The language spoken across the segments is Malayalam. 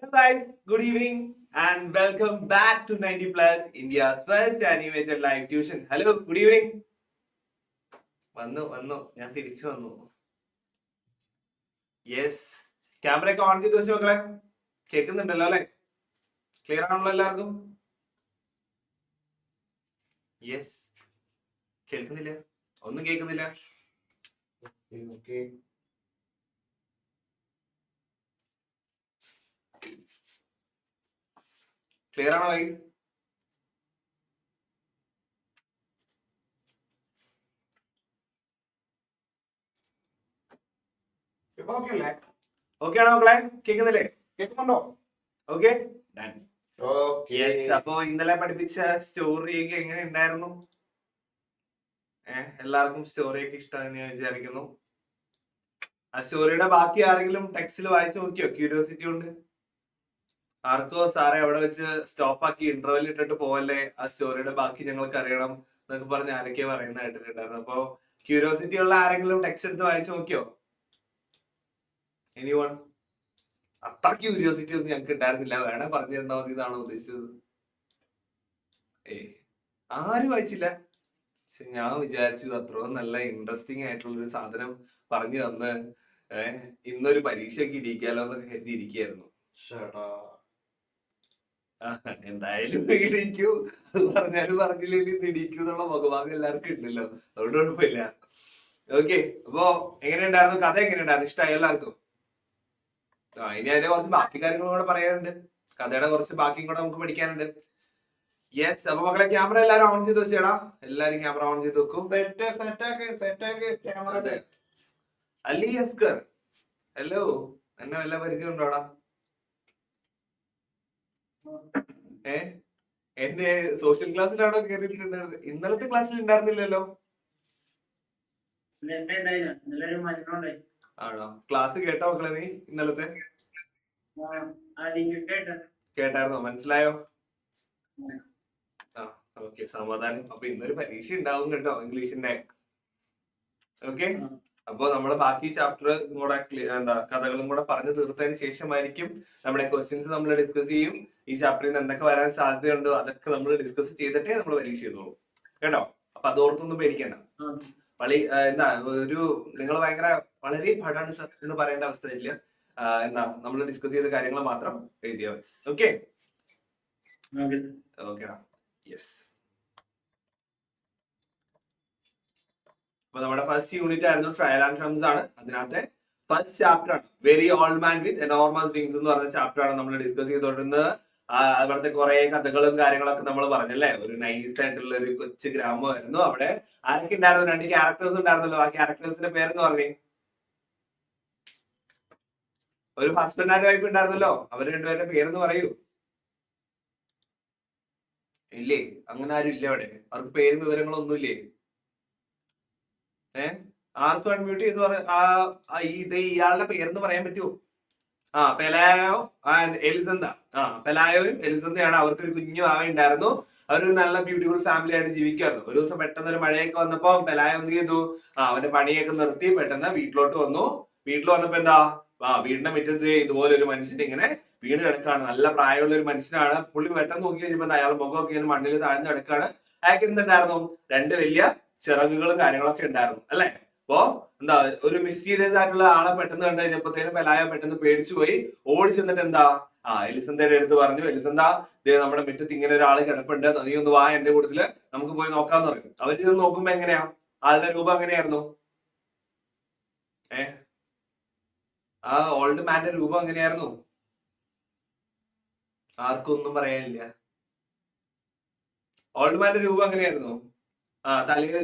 Hello guys, good evening and welcome back to 90 Plus, India's first animated live tuition. Hello, good evening. വന്നു ഞാൻ തിരിച്ചു വന്നു. യെസ്, ക്യാമറ ഒക്കെ ഓൺ ചെയ്ത് വെച്ച് മക്കളെ. കേൾക്കുന്നുണ്ടല്ലോ അല്ലെ? ക്ലിയർ ആണല്ലോ എല്ലാവർക്കും? യെസ്, കേൾക്കുന്നില്ല? ഒന്നും കേൾക്കുന്നില്ല. ക്ലിയർ ആണോ ഗൈസ്? ഓക്കെ ആണോ മക്കളെ? കേൾക്കുന്നില്ലേ? കേൾക്കുന്നുണ്ടോ? ഓക്കെ, അപ്പൊ ഇന്നലെ പഠിപ്പിച്ച സ്റ്റോറി ഒക്കെ എങ്ങനെ ഉണ്ടായിരുന്നു? എല്ലാവർക്കും സ്റ്റോറി ഒക്കെ ഇഷ്ടമെന്ന് ഞാൻ വിചാരിക്കുന്നു. ആ സ്റ്റോറിയുടെ ബാക്കി ആരെങ്കിലും ടെക്സ്റ്റിൽ വായിച്ചു നോക്കിയോ? ക്യൂരിയോസിറ്റി ഉണ്ട് ആർക്കോ? സാറേ അവിടെ വെച്ച് സ്റ്റോപ്പ് ആക്കി ഇന്റർവെൽ ഇട്ടിട്ട് പോവല്ലേ, ആ സ്റ്റോറിയുടെ ബാക്കി ഞങ്ങൾക്ക് അറിയണം എന്നൊക്കെ പറഞ്ഞ് ആരൊക്കെ പറയുന്ന കേട്ടിട്ടുണ്ടായിരുന്നു. അപ്പൊ ക്യൂരിയോസിറ്റി ഉള്ള ആരെങ്കിലും ടെക്സ്റ്റ് എടുത്ത് വായിച്ചു നോക്കിയോ? എനിവൺ? അത്ര ക്യൂരിയോസിറ്റി ഒന്നും ഞങ്ങൾക്ക് ഉണ്ടായിരുന്നില്ല, വേണേ പറഞ്ഞു തന്നാ മതി എന്നാണോ ഉദ്ദേശിച്ചത്? ആരും വായിച്ചില്ല. പക്ഷെ ഞാൻ വിചാരിച്ചു അത്രയും നല്ല ഇൻട്രസ്റ്റിംഗ് ആയിട്ടുള്ള ഒരു സാധനം പറഞ്ഞു തന്ന് ഇന്നൊരു പരീക്ഷയ്ക്ക് ഇടിക്കാലോ എന്നൊക്കെ കരുതി ഇരിക്കുകയായിരുന്നു. എന്തായാലും ഇടിക്കൂ, അത് പറഞ്ഞാലും പറഞ്ഞില്ലെങ്കിൽ ഇടിക്കൂ എന്നുള്ള മുഖഭാഗം എല്ലാവർക്കും ഉണ്ടല്ലോ, അതുകൊണ്ട് കുഴപ്പമില്ല. ഓക്കെ, അപ്പോ എങ്ങനെയുണ്ടായിരുന്നു കഥ? എങ്ങനെയുണ്ടായിരുന്നു? ഇഷ്ടമായി എല്ലാവർക്കും? ഇനി അതിന്റെ കുറച്ച് ബാക്കി കാര്യങ്ങളും കൂടെ പറയാനുണ്ട്. കഥയുടെ കുറച്ച് ബാക്കിയും കൂടെ നമുക്ക് പഠിക്കാനുണ്ട്. യെസ്, അപ്പൊ മക്കളെ ക്യാമറ എല്ലാരും ഓൺ ചെയ്ത് വെച്ചേടാ. എല്ലാരും ക്യാമറ ഓൺ ചെയ്ത് വെക്കും. അലി അസ്കർ, ഹലോ, എന്നെ വല്ല പരിചയം ഉണ്ടോടാ? എന്റെ സോഷ്യൽ ക്ലാസ്സിലാണോ കേറിയിട്ടുണ്ടായിരുന്നത്? ഇന്നലത്തെ ക്ലാസ്സിൽ ഉണ്ടായിരുന്നില്ലല്ലോ. ആണോ? ക്ലാസ് കേട്ടോ മക്കളെ നീ? ഇന്നലത്തെ കേട്ടായിരുന്നോ? മനസ്സിലായോ? ആ, ഓക്കെ, സമാധാനം. അപ്പൊ ഇന്നൊരു പരീക്ഷ ഉണ്ടാവും കേട്ടോ, ഇംഗ്ലീഷിന്റെ. ഓക്കെ, അപ്പൊ നമ്മള് ബാക്കി ചാപ്റ്റർ കൂടെ കഥകളും കൂടെ പറഞ്ഞു തീർത്തതിന് ശേഷമായിരിക്കും നമ്മുടെ ക്വസ്റ്റ്യൻസ് നമ്മൾ ഡിസ്കസ് ചെയ്യും. ഈ ചാപ്റ്ററിൽ നിന്ന് എന്തൊക്കെ വരാൻ സാധ്യതയുണ്ടോ അതൊക്കെ നമ്മൾ ഡിസ്കസ് ചെയ്തിട്ടേ നമ്മൾ പരീക്ഷ ചെയ്തോളൂ കേട്ടോ. അപ്പൊ അതോർത്തൊന്നും പേടിക്കണ്ട. എന്താ ഒരു നിങ്ങൾ ഭയങ്കര വളരെ പാടാണ് സർ എന്ന് പറയേണ്ട അവസ്ഥ വരില്ല. എന്താ നമ്മൾ ഡിസ്കസ് ചെയ്ത കാര്യങ്ങൾ മാത്രം എഴുതിയാൽ മതി. ഓക്കെ ഓക്കെടാ. യെസ്, അപ്പൊ നമ്മുടെ ഫസ്റ്റ് യൂണിറ്റ് ആയിരുന്നു ട്രയൽ ആൻഡ് ഷംസ് ആണ്. അതിനകത്തെ ഫസ്റ്റ് ചാപ്റ്റർ ആണ് very old man with enormous wings എന്ന് പറഞ്ഞ ചാപ്റ്റർ ആണ് നമ്മൾ ഡിസ്കസ് ചെയ്തുകൊണ്ടിരുന്നത്. അവിടുത്തെ കുറെ കഥകളും കാര്യങ്ങളൊക്കെ നമ്മൾ പറഞ്ഞല്ലേ. ഒരു നൈസ് ആയിട്ടുള്ള ഒരു കൊച്ചു ഗ്രാമമായിരുന്നു. അവിടെ ആരൊക്കെ ഉണ്ടായിരുന്നു? 2 ക്യാരക്ടേഴ്സ് ഉണ്ടായിരുന്നല്ലോ. ആ ക്യാരക്ടേഴ്സിന്റെ പേരെന്ന് പറഞ്ഞേ. ഒരു ഹസ്ബൻഡ് ആൻഡ് വൈഫ് ഉണ്ടായിരുന്നല്ലോ. അവർ രണ്ടുപേരുടെ പേരെന്ന് പറയൂ. ഇല്ലേ? അങ്ങനെ ആരും ഇല്ല അവിടെ. അവർക്ക് പേരും വിവരങ്ങളൊന്നും ഇല്ലേ? ആർക്കും അൺമ്യൂട്ട് ചെയ്ത് ഇയാളുടെ പേരെന്ന് പറയാൻ പറ്റുമോ? പെലായോ ആൻഡ് എലിസന്ത. പെലായോയും എലിസന്തയാണ്. അവർക്കൊരു കുഞ്ഞു ആവ ഉണ്ടായിരുന്നു. അവരൊരു നല്ല ബ്യൂട്ടിഫുൾ ഫാമിലി ആയിട്ട് ജീവിക്കുമായിരുന്നു. ഒരു ദിവസം പെട്ടെന്ന് ഒരു മഴയൊക്കെ വന്നപ്പോ പെലായ എന്ത് ചെയ്തു? അവന്റെ പണിയൊക്കെ നിർത്തി പെട്ടെന്ന് വീട്ടിലോട്ട് വന്നു. വീട്ടിൽ വന്നപ്പോ എന്താ, വീടിന്റെ മുറ്റത്ത് ഇതുപോലെ ഒരു മനുഷ്യൻ ഇങ്ങനെ വീണ് കിടക്കാണ്. നല്ല പ്രായമുള്ള ഒരു മനുഷ്യനാണ്. പുള്ളി പെട്ടെന്ന് നോക്കി കഴിഞ്ഞപ്പോ അയാൾ മുഖമൊക്കെ ഇങ്ങനെ മണ്ണിൽ താഴ്ന്നു കിടക്കാണ്. അയാൾക്ക് എന്തുണ്ടായിരുന്നു? 2 വലിയ ചിറകുകളും കാര്യങ്ങളൊക്കെ ഉണ്ടായിരുന്നു അല്ലെ. അപ്പോ എന്താ, ഒരു മിസ്റ്റീരിയസ് ആയിട്ടുള്ള ആളെ പെട്ടെന്ന് കണ്ടു കഴിഞ്ഞപ്പോഴത്തേനും പെലായ പെട്ടെന്ന് പേടിച്ചു പോയി. ഓടി ചെന്നിട്ട് എന്താ, എലിസന്തയുടെ അടുത്ത് പറഞ്ഞു, എലിസന്ത നമ്മുടെ മുറ്റത്ത് ഇങ്ങനെ ഒരാൾ കിടപ്പുണ്ട്, നീ ഒന്ന് വാ എന്റെ കൂട്ടത്തില്, നമുക്ക് പോയി നോക്കാന്ന് പറയും. അവര് ചെന്ന് നോക്കുമ്പോ എങ്ങനെയാ, ആളുടെ രൂപം എങ്ങനെയായിരുന്നു? ആ ഓൾഡ് മാന്റെ രൂപം എങ്ങനെയായിരുന്നു? ആർക്കും ഒന്നും പറയാനില്ല. ഓൾഡ് മാന്റെ രൂപം എങ്ങനെയായിരുന്നു? തലയിൽ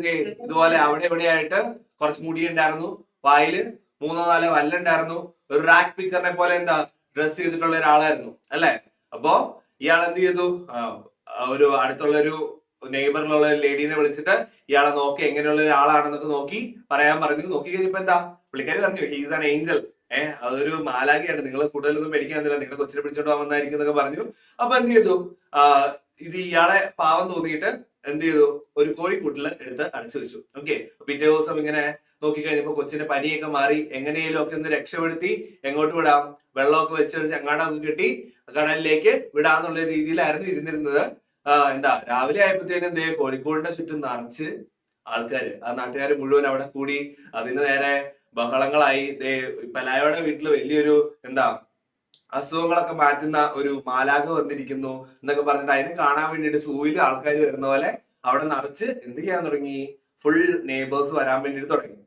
ഇതുപോലെ അവിടെ എവിടെയായിട്ട് കുറച്ച് മുടി ഉണ്ടായിരുന്നു. വായില് 3-4 വല്ലുണ്ടായിരുന്നു. ഒരു റാക്ക് പിക്കറിനെ പോലെ എന്താ ഡ്രസ് ചെയ്തിട്ടുള്ള ഒരാളായിരുന്നു അല്ലെ. അപ്പോ ഇയാൾ എന്ത് ചെയ്തു? ഒരു അടുത്തുള്ള ഒരു നെയ്ബറിലുള്ള ഒരു ലേഡീനെ വിളിച്ചിട്ട് ഇയാളെ നോക്കി എങ്ങനെയുള്ള ഒരാളാണെന്നൊക്കെ നോക്കി പറയാൻ പറഞ്ഞു. നോക്കി കഴിഞ്ഞപ്പോ എന്താ, പുള്ളിക്കാരി പറഞ്ഞു ഹീസ് ആൻ ഏഞ്ചൽ. അതൊരു മാലാഖയാണ്, നിങ്ങൾ കൂടുതലൊന്നും പേടിക്കാന്നില്ല, നിങ്ങളെ കൊച്ചിനെ പിടിച്ചോണ്ട് വന്നായിരിക്കും എന്നൊക്കെ പറഞ്ഞു. അപ്പൊ എന്ത് ചെയ്തു? ഇത് ഇയാളെ പാവം തോന്നിയിട്ട് എന്ത് ചെയ്തു, ഒരു കോഴിക്കൂട്ടിൽ എടുത്ത് അടച്ചു വെച്ചു. ഓക്കെ, പിറ്റേ ദിവസം ഇങ്ങനെ നോക്കിക്കഴിഞ്ഞപ്പോ കൊച്ചിന്റെ പനിയൊക്കെ മാറി, എങ്ങനെയും ഒക്കെ ഒന്ന് രക്ഷപ്പെടുത്തി എങ്ങോട്ട് വിടാം, വെള്ളമൊക്കെ വെച്ച് ഒരു ചങ്ങാടമൊക്കെ കെട്ടി കടലിലേക്ക് വിടാന്നുള്ള രീതിയിലായിരുന്നു ഇരുന്നിരുന്നത്. എന്താ രാവിലെ ആയപ്പോഴത്തേനും എന്തേ കോഴിക്കോടിന്റെ ചുറ്റും നിറച്ച് ആൾക്കാര്, ആ നാട്ടുകാർ മുഴുവൻ അവിടെ കൂടി. അതിന് നേരെ ബഹളങ്ങളായി. പലായയുടെ വീട്ടില് വലിയൊരു എന്താ അസുഖങ്ങളൊക്കെ മാറ്റുന്ന ഒരു മാലാഖ വന്നിരിക്കുന്നു എന്നൊക്കെ പറഞ്ഞിട്ട് അതിനെ കാണാൻ വേണ്ടിയിട്ട് സൂയിൽ ആൾക്കാർ വരുന്ന പോലെ അവിടെ നിറച്ച് എന്ത് ചെയ്യാൻ തുടങ്ങി, ഫുൾ നെയ്ബേഴ്സ് വരാൻ വേണ്ടിയിട്ട് തുടങ്ങി.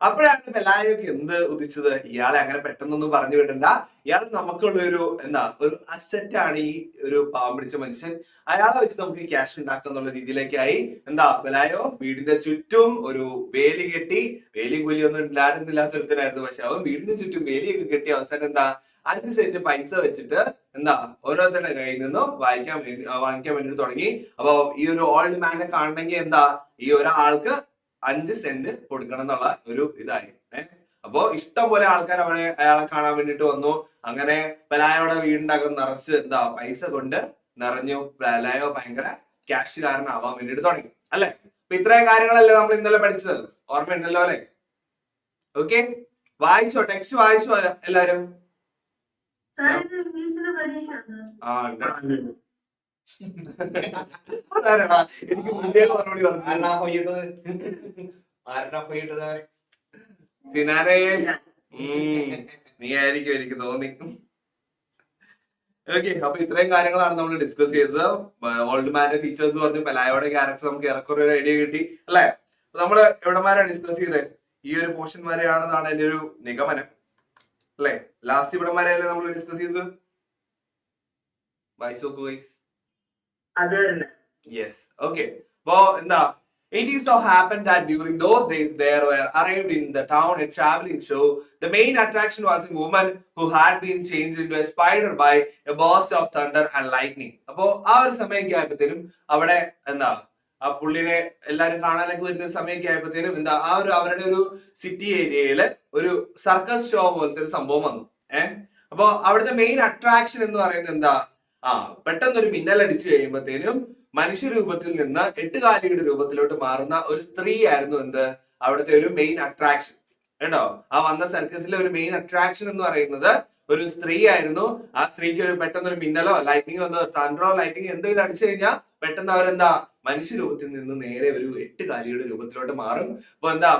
അപ്പോഴാണ് പെലായൊക്കെ എന്ത് ഉദിച്ചത്, ഇയാളെ അങ്ങനെ പെട്ടെന്നൊന്നും പറഞ്ഞു വിടണ്ട, ഇയാൾ നമുക്കുള്ള ഒരു എന്താ ഒരു അസറ്റ് ആണ് ഈ ഒരു പാവം പിടിച്ച മനുഷ്യൻ, അയാളെ വെച്ച് നമുക്ക് ക്യാഷ് ഉണ്ടാക്കുക എന്നുള്ള രീതിയിലേക്കായി. എന്താ പെലായോ വീടിന്റെ ചുറ്റും ഒരു വേലി കെട്ടി, വേലിയും കൂലിയൊന്നും ഇല്ലായിരുന്നില്ലാത്തൊരുത്തനായിരുന്നു, പക്ഷെ അവൻ വീടിന്റെ ചുറ്റും വേലിയൊക്കെ കെട്ടി അവസാനം എന്താ 5 സെന്റ് പൈസ വെച്ചിട്ട് എന്താ ഓരോരുത്തരുടെ കയ്യിൽ നിന്നും വാങ്ങിക്കാൻ വേണ്ടി തുടങ്ങി. അപ്പൊ ഈ ഒരു ഓൾഡ് മാനെ കാണണമെങ്കിൽ എന്താ ഈ ഒരാൾക്ക് 5 സെന്റ് കൊടുക്കണം എന്നുള്ള ഒരു ഇതായി. അപ്പോ ഇഷ്ടം പോലെ ആൾക്കാർ അയാളെ കാണാൻ വേണ്ടിട്ട് വന്നു. അങ്ങനെ പെലായോടെ വീടിന്റെ അകം നിറച്ച് എന്താ പൈസ കൊണ്ട് നിറഞ്ഞു. പെലായോ ഭയങ്കര ക്യാഷുകാരനാവാൻ വേണ്ടിട്ട് തുടങ്ങി അല്ലെ. അപ്പൊ ഇത്രയും കാര്യങ്ങളല്ലേ നമ്മൾ ഇന്നലെ പഠിച്ചത്, ഓർമ്മയുണ്ടല്ലോ അല്ലെ? ഓക്കെ, വായിച്ചോ, ടെക്സ്റ്റ് വായിച്ചോ എല്ലാരും? എനിക്ക് മുന്നേ മറുപടി പിന്നാനെ നീ ആയിരിക്കും, എനിക്ക് തോന്നി. ഓക്കെ, അപ്പൊ ഇത്രയും കാര്യങ്ങളാണ് നമ്മൾ ഡിസ്കസ് ചെയ്തത്. ഓൾഡ് മാന്റെ ഫീച്ചേഴ്സ് പറഞ്ഞു, പെലായോടെ ക്യാരക്ടർ നമുക്ക് ഏറെക്കുറെ ഒരു ഐഡിയ കിട്ടി അല്ലെ. നമ്മള് എവിടെമാരാ ഡിസ്കസ് ചെയ്തത്? ഈ ഒരു പോർഷൻ വരെയാണെന്നാണ് എന്റെ ഒരു നിഗമനം അല്ലെ. ലാസ്റ്റ് ഇവിടെ വരെയല്ലേ നമ്മൾ ഡിസ്കസ് ചെയ്തത്? വായിച്ചു നോക്കൂ ഗൈസ്. Yes, okay. അപ്പോ എന്താ, it is so happened that during those days there were arrived in the town a traveling show. The main attraction was a woman who had been changed into a spider by a burst of thunder and lightning. അപ്പോ ആ ഒരു സമയമൊക്കെ ആയപ്പോഴത്തേനും അവിടെ എന്താ ആ പുള്ളിനെ എല്ലാരും കാണാനൊക്കെ വരുന്ന സമയമൊക്കെ ആയപ്പോഴത്തേനും എന്താ ആ ഒരു അവരുടെ ഒരു സിറ്റി ഏരിയയില് ഒരു സർക്കസ് ഷോ പോലത്തെ ഒരു സംഭവം വന്നു. അപ്പൊ അവിടുത്തെ മെയിൻ അട്രാക്ഷൻ എന്ന് പറയുന്നത് എന്താ, പെട്ടെന്നൊരു മിന്നൽ അടിച്ചു കഴിയുമ്പോഴത്തേനും മനുഷ്യരൂപത്തിൽ നിന്ന് 8 കാലിയുടെ രൂപത്തിലോട്ട് മാറുന്ന ഒരു സ്ത്രീ ആയിരുന്നു എന്ത് അവിടുത്തെ ഒരു മെയിൻ അട്രാക്ഷൻ കേട്ടോ. ആ വന്ന സർക്കസിലെ ഒരു മെയിൻ അട്രാക്ഷൻ എന്ന് പറയുന്നത് ഒരു സ്ത്രീ ആയിരുന്നു. ആ സ്ത്രീക്ക് ഒരു പെട്ടെന്നൊരു മിന്നലോ ലൈറ്റിംഗ് വന്നോ തണ്ടറോ ലൈറ്റിംഗ് എന്തെങ്കിലും അടിച്ചു കഴിഞ്ഞാൽ പെട്ടെന്ന് അവരെന്താ മനുഷ്യരൂപത്തിൽ നിന്ന് നേരെ ഒരു 8 കാലിയുടെ രൂപത്തിലോട്ട് മാറും. അപ്പൊ എന്താ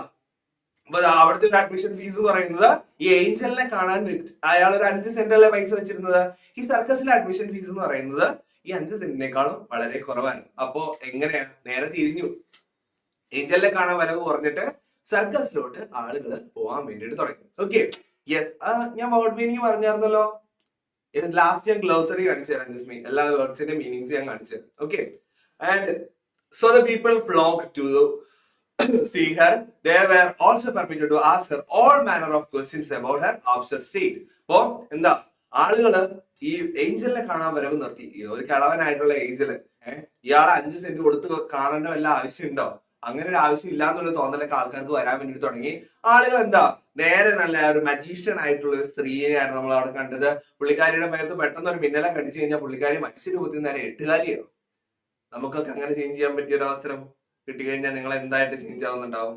അവിടുത്തെ ഒരു അഡ്മിഷൻ ഫീസ് എന്ന് പറയുന്നത് ഈ ഏഞ്ചലിനെ കാണാൻ അയാൾ ഒരു 5 സെന്റല്ലേ പൈസ വെച്ചിരുന്നത്. ഈ സർക്കസിലെ അഡ്മിഷൻ ഫീസ് എന്ന് പറയുന്നത് ഈ 5 സെന്റിനേക്കാളും വളരെ കുറവാണ്. അപ്പോ എങ്ങനെയാ, നേരെ തിരിഞ്ഞു. ഏഞ്ചലിനെ കാണാൻ വരവ് കുറഞ്ഞിട്ട് സർക്കസിലോട്ട് ആളുകൾ പോവാൻ വേണ്ടിട്ട് തുടങ്ങി. ഓക്കെ, യെസ്, ഞാൻ വേർഡ് മീനിങ് പറഞ്ഞായിരുന്നല്ലോ. ലാസ്റ്റ് ഞാൻ ഗ്ലോസറി കാണിച്ചു തരാം. ജസ്മി എല്ലാ വേർഡ്സിന്റെ മീനിങ്സ് ഞാൻ കാണിച്ചു തരാം. Okay, and so the people flock to see her. They were also permitted to ask her all manner of questions about her absurd state. അപ്പോ എന്താ ആളുകള് ഈ ഏഞ്ചലിനെ കാണാൻ വരവ് നിർത്തി. ഒരു കിളവനായിട്ടുള്ള ഏഞ്ചല് ഇയാളെ 5 സെന്റ് കൊടുത്ത് കാണേണ്ട വല്ല ആവശ്യമുണ്ടോ? അങ്ങനെ ഒരു ആവശ്യം ഇല്ലാന്നുള്ള തോന്നലൊക്കെ ആൾക്കാർക്ക് വരാൻ വേണ്ടിട്ട് തുടങ്ങി. ആളുകൾ എന്താ നേരെ നല്ല ഒരു മജീഷ്യൻ ആയിട്ടുള്ള ഒരു സ്ത്രീയെയാണ് നമ്മൾ അവിടെ കണ്ടത്. പുള്ളിക്കാരിയുടെ മേത്ത് പെട്ടെന്ന് ഒരു മിന്നലൊക്കെ അടിച്ചു കഴിഞ്ഞാൽ പുള്ളിക്കാരി മനുഷ്യരൂപത്തിൽ നേരെ 8 കാലിയാവും. നമുക്കൊക്കെ അങ്ങനെ ചേഞ്ച് ചെയ്യാൻ പറ്റിയ ഒരു അവസരം കിട്ടിക്കഴിഞ്ഞാൽ നിങ്ങൾ എന്തായിട്ട് ചേഞ്ച് ആവുന്നുണ്ടാവും?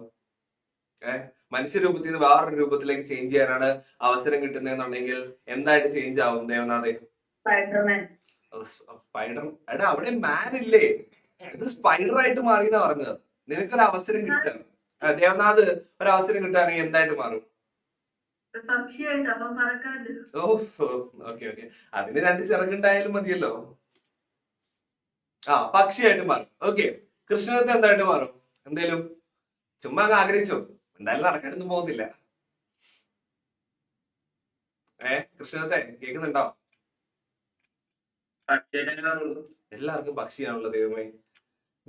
മനുഷ്യരൂപത്തിൽ നിന്ന് വേറൊരു രൂപത്തിലേക്ക് ചേഞ്ച് ചെയ്യാനാണ് അവസരം കിട്ടുന്നതെന്നുണ്ടെങ്കിൽ എന്തായിട്ട് ചേഞ്ച് ആവും ദേവനാഥേ? സ്പൈഡർ. എടാ അവിടെ മാൻ ഇല്ലേ, ഇത് സ്പൈഡർ ആയിട്ട് മാറി എന്നാ പറഞ്ഞത്. നിനക്കൊരു അവസരം കിട്ടാണ് ദേവനാഥ്, ഒരു അവസരം കിട്ടുകയാണെങ്കിൽ എന്തായിട്ട് മാറും? ഓക്കെ ഓക്കെ, അതിന് 2 ചിറകുണ്ടായാലും മതിയല്ലോ. പക്ഷിയായിട്ട് മാറും. ഓക്കെ, കൃഷ്ണദത്ത് എന്തായിട്ട് മാറും? എന്തേലും ചുമ്മാ ആഗ്രഹിച്ചോ, എന്തായാലും നടക്കാനൊന്നും പോകുന്നില്ല. കൃഷ്ണദത്തെ കേൾക്കുന്നുണ്ടോ? എല്ലാവർക്കും പക്ഷിയാണല്ലോ ദൈവമേ.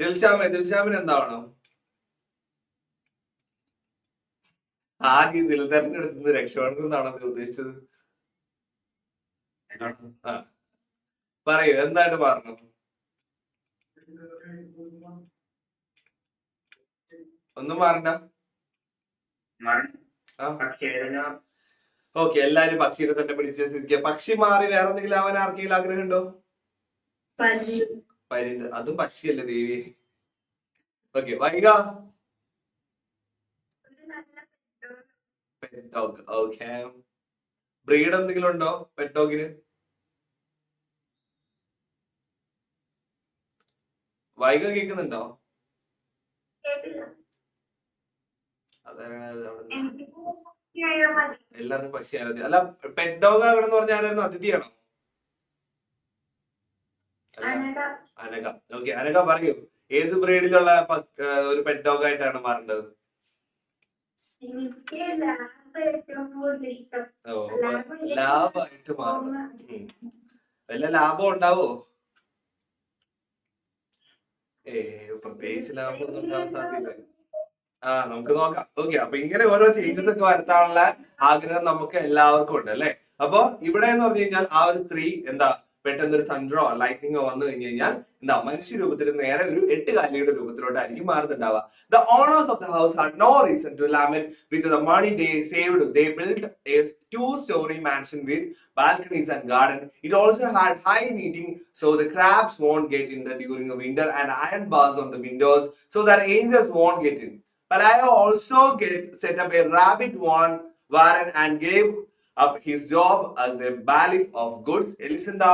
ദിൽഷാമിന് എന്താവണം? ആദ്യം ദിൽദറിന്റെ അടുത്ത് നിന്ന് രക്ഷപ്പെടണം എന്നാണോ നീ ഉദ്ദേശിച്ചത്? പറയൂ, എന്തായിട്ട് മാറണം? ഒന്നും മാറണ്ട. ഓക്കെ, എല്ലാരും പക്ഷിനെ തന്നെ പിടിച്ച് സ്ഥിതിക്കുക. പക്ഷി മാറി വേറെ എന്തെങ്കിലും അവൻ ആർക്കെങ്കിലും ആഗ്രഹം ഉണ്ടോ? പരിന്ത്. അതും പക്ഷിയല്ലേ ദേവി? ഓക്കെ, വൈക പെറ്റ് ഡോഗ്. ഓക്കെ, ബ്രീഡ് എന്തെങ്കിലും ഉണ്ടോ പെറ്റ് ഡോഗിന്? വൈക കേൾക്കുന്നുണ്ടോ? എല്ലാവർക്കും പക്ഷിയാണ്. അല്ല, പെറ്റ് ഡോഗ് ആകണമെന്ന് പറഞ്ഞ ആരായിരുന്നു? അതിഥിയാണോ? അനക. ഓക്കെ, അനക പറയൂ, ഏത് ബ്രീഡിലുള്ള ഒരു പെറ്റ് ഡോഗ് ആയിട്ടാണ് മാറേണ്ടത്? ലാഭമായിട്ട് മാറണം. വല്ല ലാഭം ഉണ്ടാവോ? പ്രത്യേകിച്ച് ലാഭം ഒന്നും ഉണ്ടാവാൻ സാധ്യത. നമുക്ക് നോക്കാം. ഓക്കെ, അപ്പൊ ഇങ്ങനെ ഓരോ ചേഞ്ചസ് ഒക്കെ വരുത്താനുള്ള ആഗ്രഹം നമുക്ക് എല്ലാവർക്കും ഉണ്ട് അല്ലെ. അപ്പൊ ഇവിടെ എന്ന് പറഞ്ഞു കഴിഞ്ഞാൽ ആ ഒരു സ്ത്രീ എന്താ പെട്ടെന്ന് ഒരു തണ്ടറോ ലൈറ്റിങ്ങോ വന്നു കഴിഞ്ഞു കഴിഞ്ഞാൽ എന്താ മനുഷ്യ രൂപത്തിൽ നേരെ ഒരു 8 കാലിയുടെ രൂപത്തിലോട്ടായിരിക്കും മാറുന്നുണ്ടാവുക. The owners of the house had no reason to lament. With the money they saved, they built a 2-story mansion with balconies and garden. It also had high heating so the crabs won't get in during the winter, and iron bars on the windows so that angels won't get in. Pelayo also set up a rabbit warren and gave up his job as a bailiff of goods. Elisenda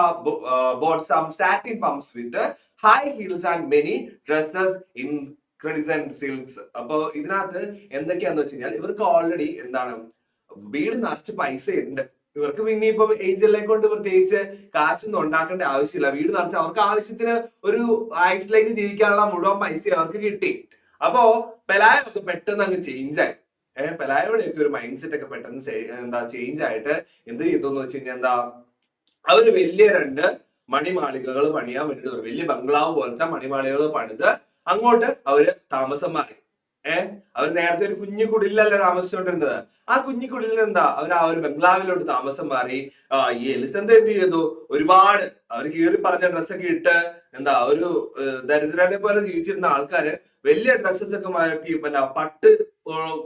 bought some satin pumps with high heels and many dresses in crimson silks. അപ്പൊ ഇതിനകത്ത് എന്തൊക്കെയാന്ന് വെച്ച് കഴിഞ്ഞാൽ ഇവർക്ക് ഓൾറെഡി എന്താണ് വീട് നിറച്ച് പൈസ ഉണ്ട്. ഇവർക്ക് പിന്നെ ഇപ്പൊ ഏഞ്ചലിനെ കൊണ്ട് പ്രത്യേകിച്ച് കാശൊന്നും ഉണ്ടാക്കേണ്ട ആവശ്യമില്ല. വീട് നിറച്ച് അവർക്ക് ആവശ്യത്തിന് ഒരു ആയുസിലേക്ക് ജീവിക്കാനുള്ള മുഴുവൻ പൈസ അവർക്ക് കിട്ടി. അപ്പോ പെലായ ഒക്കെ പെട്ടെന്ന് അങ്ങ് ചേഞ്ച് ആയി. പെലായോടെയൊക്കെ ഒരു മൈൻഡ് സെറ്റ് ഒക്കെ പെട്ടെന്ന് എന്താ ചേഞ്ച് ആയിട്ട് എന്ത് ചെയ്തു എന്ന് വെച്ച് കഴിഞ്ഞാൽ എന്താ അവര് വലിയ 2 മണിമാളികകൾ പണിയാൻ വേണ്ടിട്ട് വലിയ ബംഗ്ലാവ് പോലത്തെ മണിമാളികകൾ പണിത് അങ്ങോട്ട് അവര് താമസം മാറി. അവർ നേരത്തെ ഒരു കുഞ്ഞു കുടിലല്ല താമസിച്ചുകൊണ്ടിരുന്നത്. ആ കുഞ്ഞു കുടിലിൽ എന്താ അവർ ആ ഒരു ബംഗ്ലാവിലോട്ട് താമസം മാറി. ഈ എലിസന്ത എന്ത് ചെയ്തു, ഒരുപാട് അവർ കീറി പറഞ്ഞ ഡ്രസ്സൊക്കെ ഇട്ട് എന്താ ഒരു ദരിദ്രരെ പോലെ ജീവിച്ചിരുന്ന ആൾക്കാര് വലിയ ഡ്രസ്സസ് ഒക്കെ മാറ്റി പിന്നെ പട്ട്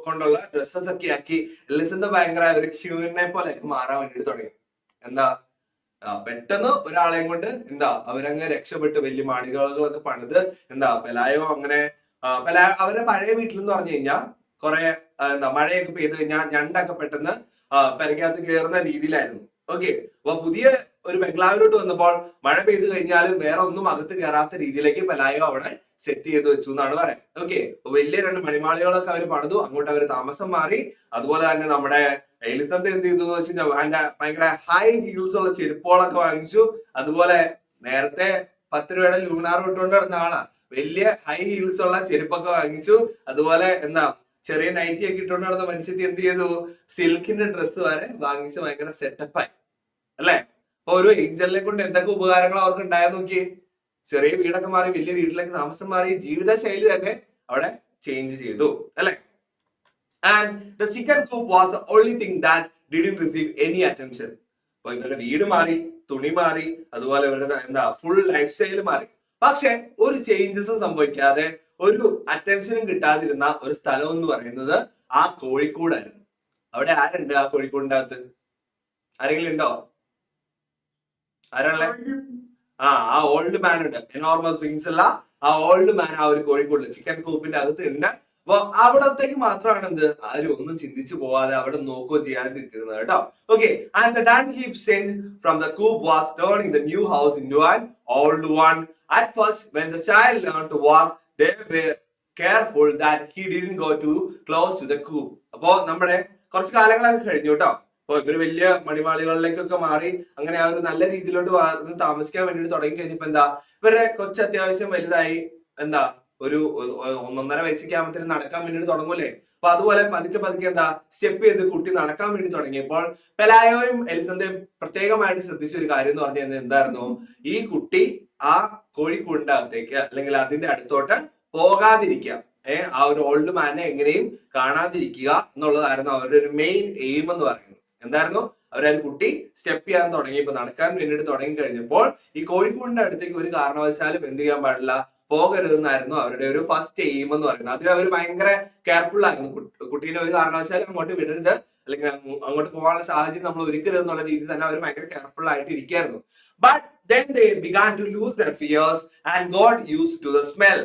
കൊണ്ടുള്ള ഡ്രസ്സസ് ഒക്കെ ആക്കി എലിസന്ത ഭയങ്കര ഒരു ക്യൂനെ പോലെയൊക്കെ മാറാൻ വേണ്ടിട്ട് തുടങ്ങി. എന്താ പെട്ടെന്ന് ഒരാളെയും കൊണ്ട് എന്താ അവരങ്ങ് രക്ഷപ്പെട്ട് വലിയ മാളികകളൊക്കെ പണിത് എന്താ പെലായോ അങ്ങനെ അവരുടെ പഴയ വീട്ടിൽ എന്ന് പറഞ്ഞു കഴിഞ്ഞാൽ കുറെ എന്താ മഴയൊക്കെ പെയ്ത് കഴിഞ്ഞാൽ ഞണ്ടൊക്കെ പെട്ടെന്ന് പെരക്കകത്ത് കയറുന്ന രീതിയിലായിരുന്നു. ഓക്കെ, അപ്പൊ പുതിയ ഒരു ബംഗ്ലാവിലോട്ട് വന്നപ്പോൾ മഴ പെയ്ത് കഴിഞ്ഞാലും വേറെ ഒന്നും അകത്ത് കയറാത്ത രീതിയിലേക്ക് പെലായോ അവിടെ സെറ്റ് ചെയ്ത് വെച്ചു എന്നാണ് പറയാം. ഓക്കെ, അപ്പൊ വലിയ 2 മണിമാളികളൊക്കെ അവർ പണിതു, അങ്ങോട്ട് അവർ താമസം മാറി. അതുപോലെ തന്നെ നമ്മുടെ എലിസബത്ത് എന്ത് ചെയ്തു എന്ന് വെച്ച് കഴിഞ്ഞാൽ അതിന്റെ ഭയങ്കര ഹൈ ഹീൽസ് ഉള്ള ചെരുപ്പുകളൊക്കെ വാങ്ങിച്ചു. അതുപോലെ നേരത്തെ 10 രൂപയുടെ ലൂണാർ ഇട്ടുകൊണ്ട് നടന്ന ആളാ, വലിയ ഹൈ ഹീൽസ് ഉള്ള ചെരുപ്പൊക്കെ വാങ്ങിച്ചു. അതുപോലെ എന്താ ചെറിയ നൈറ്റി ഒക്കെ ഇട്ടുകൊണ്ട് നടന്ന മനുഷ്യത്തി എന്ത് ചെയ്തു, സിൽക്കിന്റെ ഡ്രസ്സ് വരെ വാങ്ങിച്ച് ഭയങ്കര സെറ്റപ്പായി അല്ലെ. അപ്പൊ ഒരു ഏഞ്ചലിനെ കൊണ്ട് എന്തൊക്കെ ഉപകാരങ്ങൾ അവർക്ക് ഉണ്ടായെന്ന് നോക്കിയേ. ചെറിയ വീടൊക്കെ മാറി വലിയ വീട്ടിലേക്ക് താമസം മാറി, ജീവിതശൈലി തന്നെ അവിടെ ചേഞ്ച് ചെയ്തു അല്ലെ. And the chicken coop was the only thing that didn't receive any attention. അപ്പൊ ഇവരുടെ വീട് മാറി, തുണി മാറി, അതുപോലെ ഇവരുടെ എന്താ ഫുൾ ലൈഫ് സ്റ്റൈൽ മാറി. പക്ഷെ ഒരു ചേഞ്ചസും സംഭവിക്കാതെ ഒരു അറ്റൻഷനും കിട്ടാതിരുന്ന ഒരു സ്ഥലം എന്ന് പറയുന്നത് ആ കോഴിക്കോടായിരുന്നു. അവിടെ ആരുണ്ട് ആ കോഴിക്കോടിന്റെ അകത്ത്? ആരെങ്കിലും ഉണ്ടോ? ആരാളെ? ആ ഓൾഡ് മാൻ ഉണ്ട്, എനോർമസ് വിങ്സ് ഉള്ള ആ ഓൾഡ് മാൻ ആ ഒരു കോഴിക്കോടില് ചിക്കൻ കൂപ്പിന്റെ അകത്ത് ഉണ്ട്. അപ്പൊ അവിടത്തേക്ക് മാത്രമാണ് എന്ത് ആരും ഒന്നും ചിന്തിച്ചു പോവാതെ അവിടെ നോക്കുകയും ചെയ്യാനിട്ടിരുന്നത് കേട്ടോ. Okay, and the dung heap change from the coop was turning the new house into an old one. At first, when the child learned to walk, they were careful that he didn't go too close to the coop. അപ്പോ നമ്മുടെ കുറച്ച് കാലങ്ങളൊക്കെ കഴിഞ്ഞു കേട്ടോ. അപ്പൊ ഇവര് വലിയ മണിമാളികളിലേക്കൊക്കെ മാറി അങ്ങനെ ആ ഒരു നല്ല രീതിയിലോട്ട് താമസിക്കാൻ വേണ്ടിട്ട് തുടങ്ങി കഴിഞ്ഞപ്പോ എന്താ ഇവരുടെ കൊച്ചു അത്യാവശ്യം വലുതായി. എന്താ ഒരു 1.5 വയസ്സൊക്കെ ആകുമ്പോഴത്തേനും നടക്കാൻ വേണ്ടിട്ട് തുടങ്ങൂലേ. അപ്പൊ അതുപോലെ പതുക്കെ പതുക്കെ എന്താ സ്റ്റെപ്പ് ചെയ്ത് കുട്ടി നടക്കാൻ വേണ്ടി തുടങ്ങിയപ്പോൾ പെലായോയും എലിസന്തയും പ്രത്യേകമായിട്ട് ശ്രദ്ധിച്ച ഒരു കാര്യം എന്ന് പറഞ്ഞാൽ എന്തായിരുന്നു, ഈ കുട്ടി ആ കോഴിക്കൂടിന്റെ അകത്തേക്ക് അല്ലെങ്കിൽ അതിന്റെ അടുത്തോട്ട് പോകാതിരിക്കുക, ആ ഒരു ഓൾഡ് മാനെ എങ്ങനെയും കാണാതിരിക്കുക എന്നുള്ളതായിരുന്നു അവരുടെ ഒരു മെയിൻ എയിം എന്ന് പറയുന്നത്. എന്തായിരുന്നു, അവരൊരു കുട്ടി സ്റ്റെപ്പ് ചെയ്യാൻ തുടങ്ങിയപ്പോൾ നടക്കാൻ വേണ്ടിയിട്ട് തുടങ്ങി കഴിഞ്ഞപ്പോൾ ഈ കോഴിക്കൂടിന്റെ അടുത്തേക്ക് ഒരു കാരണവശാലും എന്ത് ചെയ്യാൻ പാടില്ല, പോകരുതെന്നായിരുന്നു അവരുടെ ഒരു ഫസ്റ്റ് എയിം എന്ന് പറയുന്നത്. അതിൽ അവർ ഭയങ്കര കെയർഫുൾ ആയിരുന്നു. കുട്ടീനെ ഒരു കാരണവശാലും അങ്ങോട്ട് വിടരുത് അല്ലെങ്കിൽ അങ്ങോട്ട് പോകാനുള്ള സാഹചര്യം നമ്മൾ ഒരുക്കരുത് എന്നുള്ള രീതിയിൽ തന്നെ അവർ ഭയങ്കര കെയർഫുൾ ആയിട്ട് ഇരിക്കായിരുന്നു. But then they began to lose their fears and got used to the smell.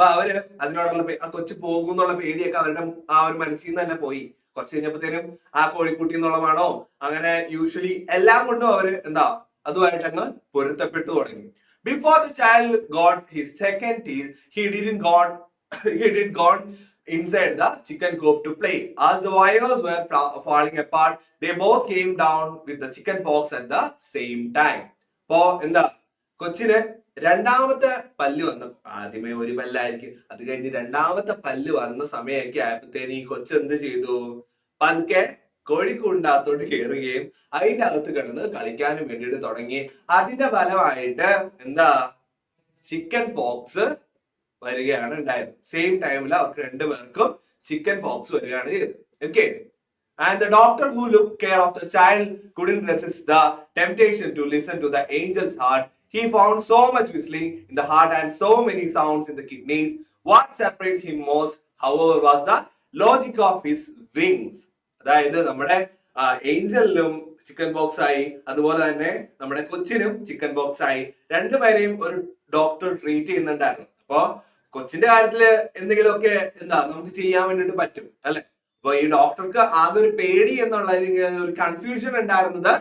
അപ്പൊ അവര് അതിനോടുള്ള ആ കൊച്ചു പോകും എന്നുള്ള പേടിയൊക്കെ അവരുടെ ആ ഒരു മനസ്സിൽ നിന്ന് തന്നെ പോയി. കുറച്ച് കഴിഞ്ഞപ്പോഴത്തേനും ആ കോഴിക്കുട്ടി എന്നുള്ളതാണോ അങ്ങനെ യൂഷ്വലി എല്ലാം കൊണ്ടും അവര് എന്താ അതുമായിട്ട് അങ്ങ് പൊരുത്തപ്പെട്ടു തുടങ്ങി. Before the child got his second teeth he did gone inside the chicken coop to play. As the wires were falling apart, they both came down with the chicken pox at the same time. അപ്പോ എന്താ കൊച്ചിന് രണ്ടാമത്തെ പല്ല് വന്ന, ആദ്യമേ ഒരു പല്ലായിരിക്കും, അത് കഴിഞ്ഞ് രണ്ടാമത്തെ പല്ല് വന്ന സമയമൊക്കെ ആയപ്പോഴത്തേന് ഈ കൊച്ചെന്ത് ചെയ്തു, പതുക്കെ കോഴിക്കൂടിനകത്തോട്ട് കയറുകയും അതിന്റെ അകത്ത് കിടന്ന് കളിക്കാനും വേണ്ടിയിട്ട് തുടങ്ങി. അതിന്റെ ഫലമായിട്ട് എന്താ ചിക്കൻ പോക്സ് വരികയാണ് ഉണ്ടായത്. സെയിം ടൈമിൽ അവർക്ക് രണ്ടുപേർക്കും ചിക്കൻ പോക്സ് വരികയാണ് ചെയ്തത്. Okay. And the doctor who looked care of the child couldn't resist the temptation to listen to the angel's heart. He found so much whistling in the heart and so many sounds in the kidneys. What separated him most, however, was the logic of his wings. അതായത് നമ്മുടെ ഏഞ്ചലിനും ചിക്കൻ ബോക്സ് ആയി, അതുപോലെ തന്നെ നമ്മുടെ കൊച്ചിനും ചിക്കൻ ബോക്സ് ആയി. രണ്ടുപേരെയും ഒരു ഡോക്ടർ ട്രീറ്റ് ചെയ്യുന്നുണ്ടായിരുന്നു. അപ്പോ കൊച്ചിന്റെ കാര്യത്തില് എന്തെങ്കിലുമൊക്കെ എന്താ നമുക്ക് ചെയ്യാൻ വേണ്ടിട്ട് പറ്റും അല്ലെ. അപ്പൊ ഈ ഡോക്ടർക്ക് ആകെ ഒരു പേടി എന്നുള്ള ഒരു കൺഫ്യൂഷൻ ഉണ്ടായിരുന്നത്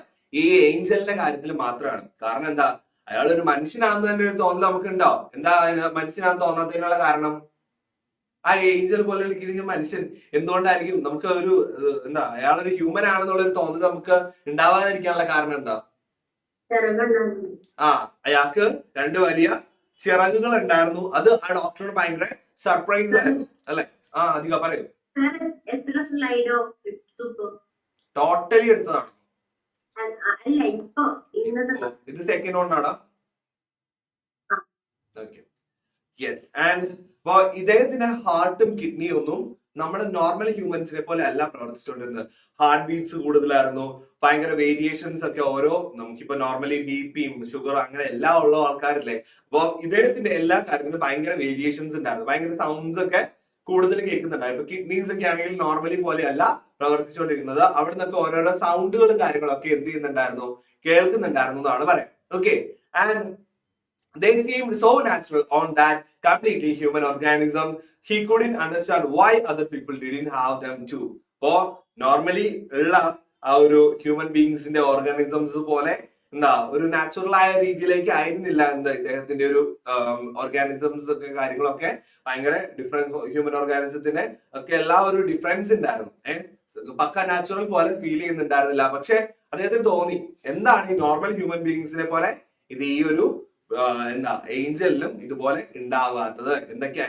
ഈ ഏഞ്ചലിന്റെ കാര്യത്തിൽ മാത്രമാണ്. കാരണം എന്താ, അയാൾ ഒരു മനുഷ്യനാണെന്ന് തന്നെ ഒരു തോന്നൽ നമുക്ക് ഉണ്ടോ? എന്താ മനുഷ്യനാണെന്ന് തോന്നാത്തതിനുള്ള കാരണം? ആ ഏഞ്ചൽ പോലെ ഇരിക്കുന്ന മനുഷ്യൻ എന്തുകൊണ്ടായിരിക്കും നമുക്ക് ഒരു എന്താ അയാളൊരു ഹ്യൂമൻ ആണെന്നുള്ളൊരു തോന്നൽ നമുക്ക് ഉണ്ടാവാതിരിക്കാനുള്ള കാരണം എന്താ? അയാൾക്ക് രണ്ട് വലിയ ചിറകുകൾ ഉണ്ടായിരുന്നു. അത് ആ ഡോക്ടറിന് ഭയങ്കര സർപ്രൈസ് ആയിരുന്നു അല്ലെ. അധികം പറയൂ. ടോട്ടലി എടുത്തതാണ് ഇത് ടെക്കിനോണ്ടാടാ. Okay, yes. ആൻഡ് ഇദ്ദേഹത്തിന്റെ ഹാർട്ടും കിഡ്നിയും ഒന്നും നമ്മുടെ നോർമൽ ഹ്യൂമൻസിനെ പോലെ അല്ല പ്രവർത്തിച്ചുകൊണ്ടിരുന്നത്. ഹാർട്ട് ബീറ്റ്സ് കൂടുതലായിരുന്നു, ഭയങ്കര വേരിയേഷൻസ് ഒക്കെ. ഓരോ നമുക്കിപ്പോ നോർമലി ബിപിയും ഷുഗർ അങ്ങനെ എല്ലാം ഉള്ള ആൾക്കാരില്ലേ, അപ്പൊ ഇദ്ദേഹത്തിന്റെ എല്ലാ കാര്യത്തിലും ഭയങ്കര വേരിയേഷൻസ് ഉണ്ടായിരുന്നു. ഭയങ്കര സൗണ്ട്സ് ഒക്കെ കൂടുതൽ കേൾക്കുന്നുണ്ടായിരുന്നു. കിഡ്നീസ് ഒക്കെ ആണെങ്കിൽ നോർമലി പോലെയല്ല പ്രവർത്തിച്ചുകൊണ്ടിരിക്കുന്നത്. അവിടെ നിന്നൊക്കെ ഓരോരോ സൗണ്ടുകളും കാര്യങ്ങളൊക്കെ എന്ത് ചെയ്യുന്നുണ്ടായിരുന്നു, കേൾക്കുന്നുണ്ടായിരുന്നു എന്നാണ് പറയാം. Okay. And they seemed so natural on that completely human organism. He couldn't understand why other people didn't have them too. അപ്പോ നോർമലി ഉള്ള ആ ഒരു ഹ്യൂമൻ ബീങ്സിന്റെ ഓർഗാനിസംസ് പോലെ എന്താ ഒരു നാച്ചുറൽ ആയ രീതിയിലേക്ക് ആയിരുന്നില്ല എന്താ ഇദ്ദേഹത്തിന്റെ ഒരു ഓർഗാനിസംസ് ഒക്കെ കാര്യങ്ങളൊക്കെ ഭയങ്കര ഡിഫറൻസ്. ഹ്യൂമൻ ഓർഗാനിസത്തിന്റെ ഒക്കെ എല്ലാ ഒരു ഡിഫറൻസ് ഉണ്ടായിരുന്നു. പക്ക നാച്ചുറൽ പോലെ ഫീൽ ചെയ്യുന്നുണ്ടായിരുന്നില്ല. പക്ഷെ അദ്ദേഹത്തിന് തോന്നി എന്താണ് ഈ നോർമൽ ഹ്യൂമൻ ബീങ്സിനെ പോലെ ഇത് ഈ ഒരു എന്താ ഏഞ്ചലിനും ഇതുപോലെ ഉണ്ടാവാത്തത്,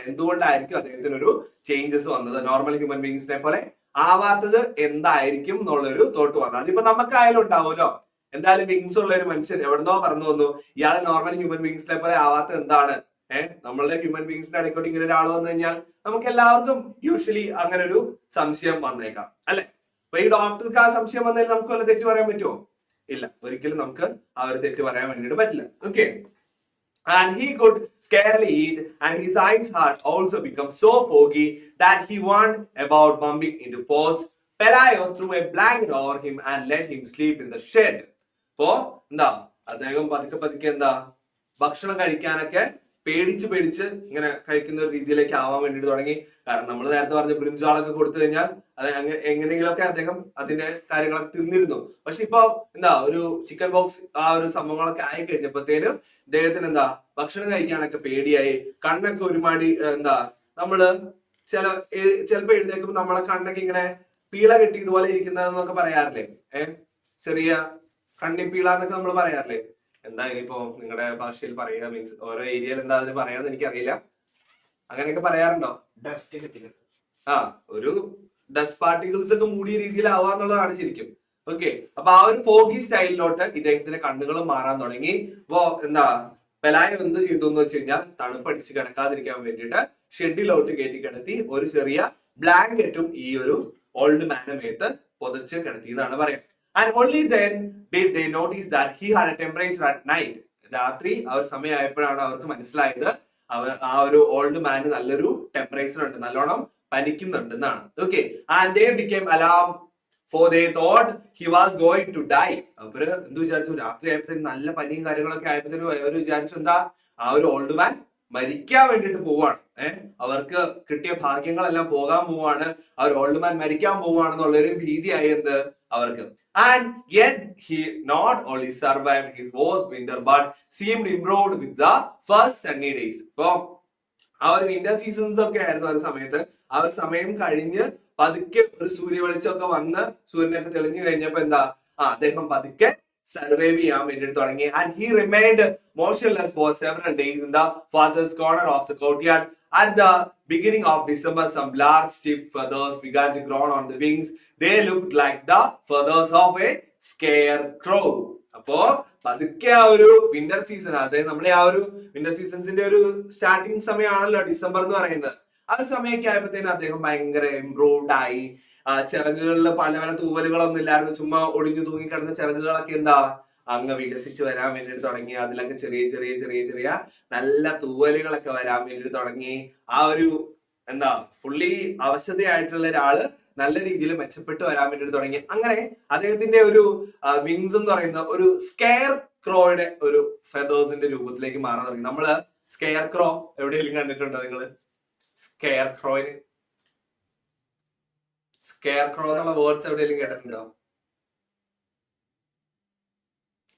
എന്തുകൊണ്ടായിരിക്കും അദ്ദേഹത്തിന് ഒരു ചേഞ്ചസ് വന്നത്, നോർമൽ ഹ്യൂമൻ ബീങ്സിനെ പോലെ ആവാത്തത് എന്തായിരിക്കും എന്നുള്ളൊരു തോട്ട് വന്നു. അതിപ്പോ നമുക്കായാലും ഉണ്ടാവുമല്ലോ. എന്തായാലും വിങ്സ് ഉള്ള ഒരു മനുഷ്യൻ എവിടുന്നോ പറന്നു വന്നു, ഇയാൾ നോർമൽ ഹ്യൂമൻ ബീങ്സിനെ പോലെ ആവാത്തത് എന്താണ്? നമ്മളുടെ ഹ്യൂമൻ ബീങ്സിന്റെ ഇടയ്ക്കോട്ട് ഇങ്ങനെ ഒരാൾ വന്നു കഴിഞ്ഞാൽ നമുക്ക് എല്ലാവർക്കും യൂഷ്വലി അങ്ങനെ ഒരു സംശയം വന്നേക്കാം അല്ലെ. അപ്പൊ ഈ ഡോക്ടർക്ക് ആ സംശയം വന്നതിൽ നമുക്ക് വല്ല തെറ്റ് പറയാൻ പറ്റുമോ? ഇല്ല, ഒരിക്കലും നമുക്ക് ആ ഒരു തെറ്റ് പറയാൻ വേണ്ടിയിട്ട് പറ്റില്ല. Okay. And he could scarcely eat, and his eyes had also become so foggy that he warned about bumping into posts. Pelayo threw a blanket over him and let him sleep in the shed. അപ്പോ എന്താ അദ്ദേഹം പതുക്കെ എന്താ ഭക്ഷണം കഴിക്കാനൊക്കെ പേടിച്ച് ഇങ്ങനെ കഴിക്കുന്ന ഒരു രീതിയിലേക്ക് ആവാൻ വേണ്ടിട്ട് തുടങ്ങി. കാരണം നമ്മൾ നേരത്തെ പറഞ്ഞ ബ്രിഞ്ചാളൊക്കെ കൊടുത്തു കഴിഞ്ഞാൽ അത് എങ്ങനെയെങ്കിലൊക്കെ അദ്ദേഹം അതിന്റെ കാര്യങ്ങളൊക്കെ തിന്നിരുന്നു. പക്ഷെ ഇപ്പൊ എന്താ ഒരു ചിക്കൻ ബോക്സ് ആ ഒരു സംഭവങ്ങളൊക്കെ ആയി കഴിഞ്ഞപ്പോഴത്തേനും ഇദ്ദേഹത്തിന് എന്താ ഭക്ഷണം കഴിക്കാനൊക്കെ പേടിയായി. കണ്ണൊക്കെ ഒരുമാതിരി എന്താ നമ്മള് ചിലപ്പോ എഴുന്നേക്കുമ്പോ നമ്മളെ കണ്ണൊക്കെ ഇങ്ങനെ പീള കെട്ടി ഇതുപോലെ ഇരിക്കുന്നതെന്നൊക്കെ പറയാറില്ലേ? ചെറിയ കണ്ണിപ്പീള എന്നൊക്കെ നമ്മൾ പറയാറില്ലേ? എന്താ ഇനിയിപ്പോ നിങ്ങളുടെ ഭാഷയിൽ പറയുക, മീൻസ് ഓരോ ഏരിയയിൽ എന്താ അതിന് പറയാന്ന് എനിക്കറിയില്ല. അങ്ങനെയൊക്കെ പറയാറുണ്ടോ? ഒരു ഡസ്റ്റ് പാർട്ടിക്കിൾസ് ഒക്കെ മൂടിയ രീതിയിലാവാന്നുള്ളതാണ് ശരിക്കും. ഓക്കെ. അപ്പൊ ആ ഒരു ഫോഗി സ്റ്റൈലിലോട്ട് ഇദ്ദേഹത്തിന്റെ കണ്ണുകളും മാറാൻ തുടങ്ങി. അപ്പോ എന്താ പെലായോ എന്ത് ചെയ്തു എന്ന് വെച്ച് കഴിഞ്ഞാൽ തണുപ്പടിച്ച് കിടക്കാതിരിക്കാൻ വേണ്ടിയിട്ട് ഷെഡിലോട്ട് കയറ്റി കിടത്തി ഒരു ചെറിയ ബ്ലാങ്കറ്റും ഈ ഒരു ഓൾഡ് മാന്റെ മേത്ത് പൊതച്ച് കിടത്തി എന്നാണ് പറയാം. And only then did they notice that he had a temperature at night. രാത്രി ആ ഒരു സമയമായപ്പോഴാണ് അവർക്ക് മനസ്സിലായത് ആ ഒരു ഓൾഡ് മാന് നല്ലൊരു ടെമ്പറേച്ചർ ഉണ്ട്, നല്ലോണം പനിക്കുന്നുണ്ട് എന്നാണ്. Okay. And they became alarmed for they thought he was going to die. അവര് എന്ത് വിചാരിച്ചു, രാത്രി ആയപ്പോഴത്തേനും നല്ല പനിയും കാര്യങ്ങളൊക്കെ ആയപ്പോഴത്തേനും അവർ വിചാരിച്ചു എന്താ ആ ഒരു ഓൾഡ് മാൻ മരിക്കാൻ വേണ്ടിയിട്ട് പോവാണ്. അവർക്ക് കിട്ടിയ ഭാഗ്യങ്ങളെല്ലാം പോകാൻ പോവാണ്. അവർ ഓൾഡ് മാൻ മരിക്കാൻ പോവാണെന്നുള്ളൊരു ഭീതിയായി എന്ത് അവർക്ക്. And yet he not only survived his worst winter but seemed improved with the first sunny days. ഇപ്പൊ ആ ഒരു വിന്റർ സീസൺസ് ഒക്കെ ആയിരുന്നു ആ ഒരു സമയത്ത്. ആ ഒരു സമയം കഴിഞ്ഞ് പതുക്കെ ഒരു സൂര്യ വെളിച്ചമൊക്കെ വന്ന് സൂര്യനൊക്കെ തെളിഞ്ഞു കഴിഞ്ഞപ്പോ എന്താ അദ്ദേഹം പതുക്കെ സർവൈവ് ചെയ്യാൻ വേണ്ടിയിട്ട് തുടങ്ങി. And he remind motionless for several days in the farthest corner of the courtyard. At the beginning of December, some large stiff feathers began to grow on the wings. They looked like the feathers of a scarecrow. അപ്പോ പതുക്കെ ആ ഒരു വിന്റർ സീസൺ, അതായത് നമ്മുടെ ആ ഒരു വിന്റർ സീസൺസിന്റെ ഒരു സ്റ്റാർട്ടിങ് സമയമാണല്ലോ ഡിസംബർ എന്ന് പറയുന്നത്. ആ ഒരു സമയമൊക്കെ ആയപ്പോഴത്തേനും അദ്ദേഹം ഭയങ്കര ഇംപ്രൂവ്ഡ് ആയി. ചിറകുകളിൽ പല പല തൂവലുകളൊന്നും ഇല്ലായിരുന്നു, ചുമ്മാ ഒടിഞ്ഞു തൂങ്ങിക്കിടന്ന ചിറകുകളൊക്കെ എന്താ അങ്ങ് വികസിച്ച് വരാൻ വേണ്ടിയിട്ട് തുടങ്ങി. അതിലൊക്കെ ചെറിയ ചെറിയ ചെറിയ ചെറിയ നല്ല തൂവലുകളൊക്കെ വരാൻ വേണ്ടിയിട്ട് തുടങ്ങി. ആ ഒരു എന്താ ഫുള്ളി അവശതയായിട്ടുള്ള ഒരാള് നല്ല രീതിയിൽ മെച്ചപ്പെട്ട് വരാൻ വേണ്ടിയിട്ട് തുടങ്ങി. അങ്ങനെ അദ്ദേഹത്തിന്റെ ഒരു വിങ്സ് എന്ന് പറയുന്ന ഒരു സ്കെയർ ക്രോയുടെ ഒരു ഫെദേഴ്സിന്റെ രൂപത്തിലേക്ക് മാറാൻ തുടങ്ങി. നമ്മള് സ്കെയർ ക്രോ എവിടെയെങ്കിലും കണ്ടിട്ടുണ്ടോ നിങ്ങള്? സ്കെയർ ക്രോയിന് സ്കെയർ ക്രോ എന്നുള്ള വേർഡ്സ് എവിടെയെങ്കിലും കേട്ടിട്ടുണ്ടോ?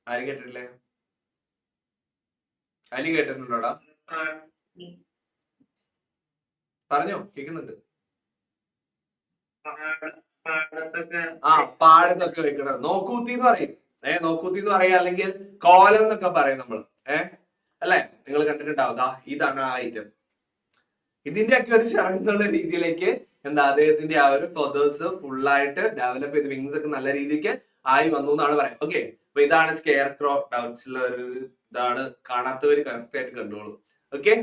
ആരും കേട്ടിട്ടില്ലേ? അലി കേട്ടിട്ടുണ്ടോടാ? പറഞ്ഞോ, കേൾക്കുന്നുണ്ട്. പാടത്തൊക്കെ വെക്കണത് നോക്കൂത്തി എന്ന് പറയും. നോക്കൂത്തി എന്ന് പറയാ, അല്ലെങ്കിൽ കോലം എന്നൊക്കെ പറയും നമ്മൾ. അല്ലെ, നിങ്ങൾ കണ്ടിട്ടുണ്ടാവും. ഇതാണ് ആ ഐറ്റം. ഇതിന്റെ ഒക്കെ ഒരു ചിറകുന്നുള്ള രീതിയിലേക്ക് എന്താ അദ്ദേഹത്തിന്റെ ആ ഒരു ഫെദേഴ്സ് ഫുള്ളായിട്ട് ഡെവലപ്പ് ചെയ്ത് വിങ്സ് ഒക്കെ നല്ല രീതിക്ക് ആയി വന്നു എന്നാണ് പറയാം. ഓക്കെ, അപ്പൊ ഇതാണ് സ്കെയർ ക്രോ. ഡൗട്ട്സ് ഉള്ള ഒരു ഇതാണ്, കാണാത്തവര് കറക്റ്റ് ആയിട്ട് കണ്ടോളൂ. ഓക്കെ,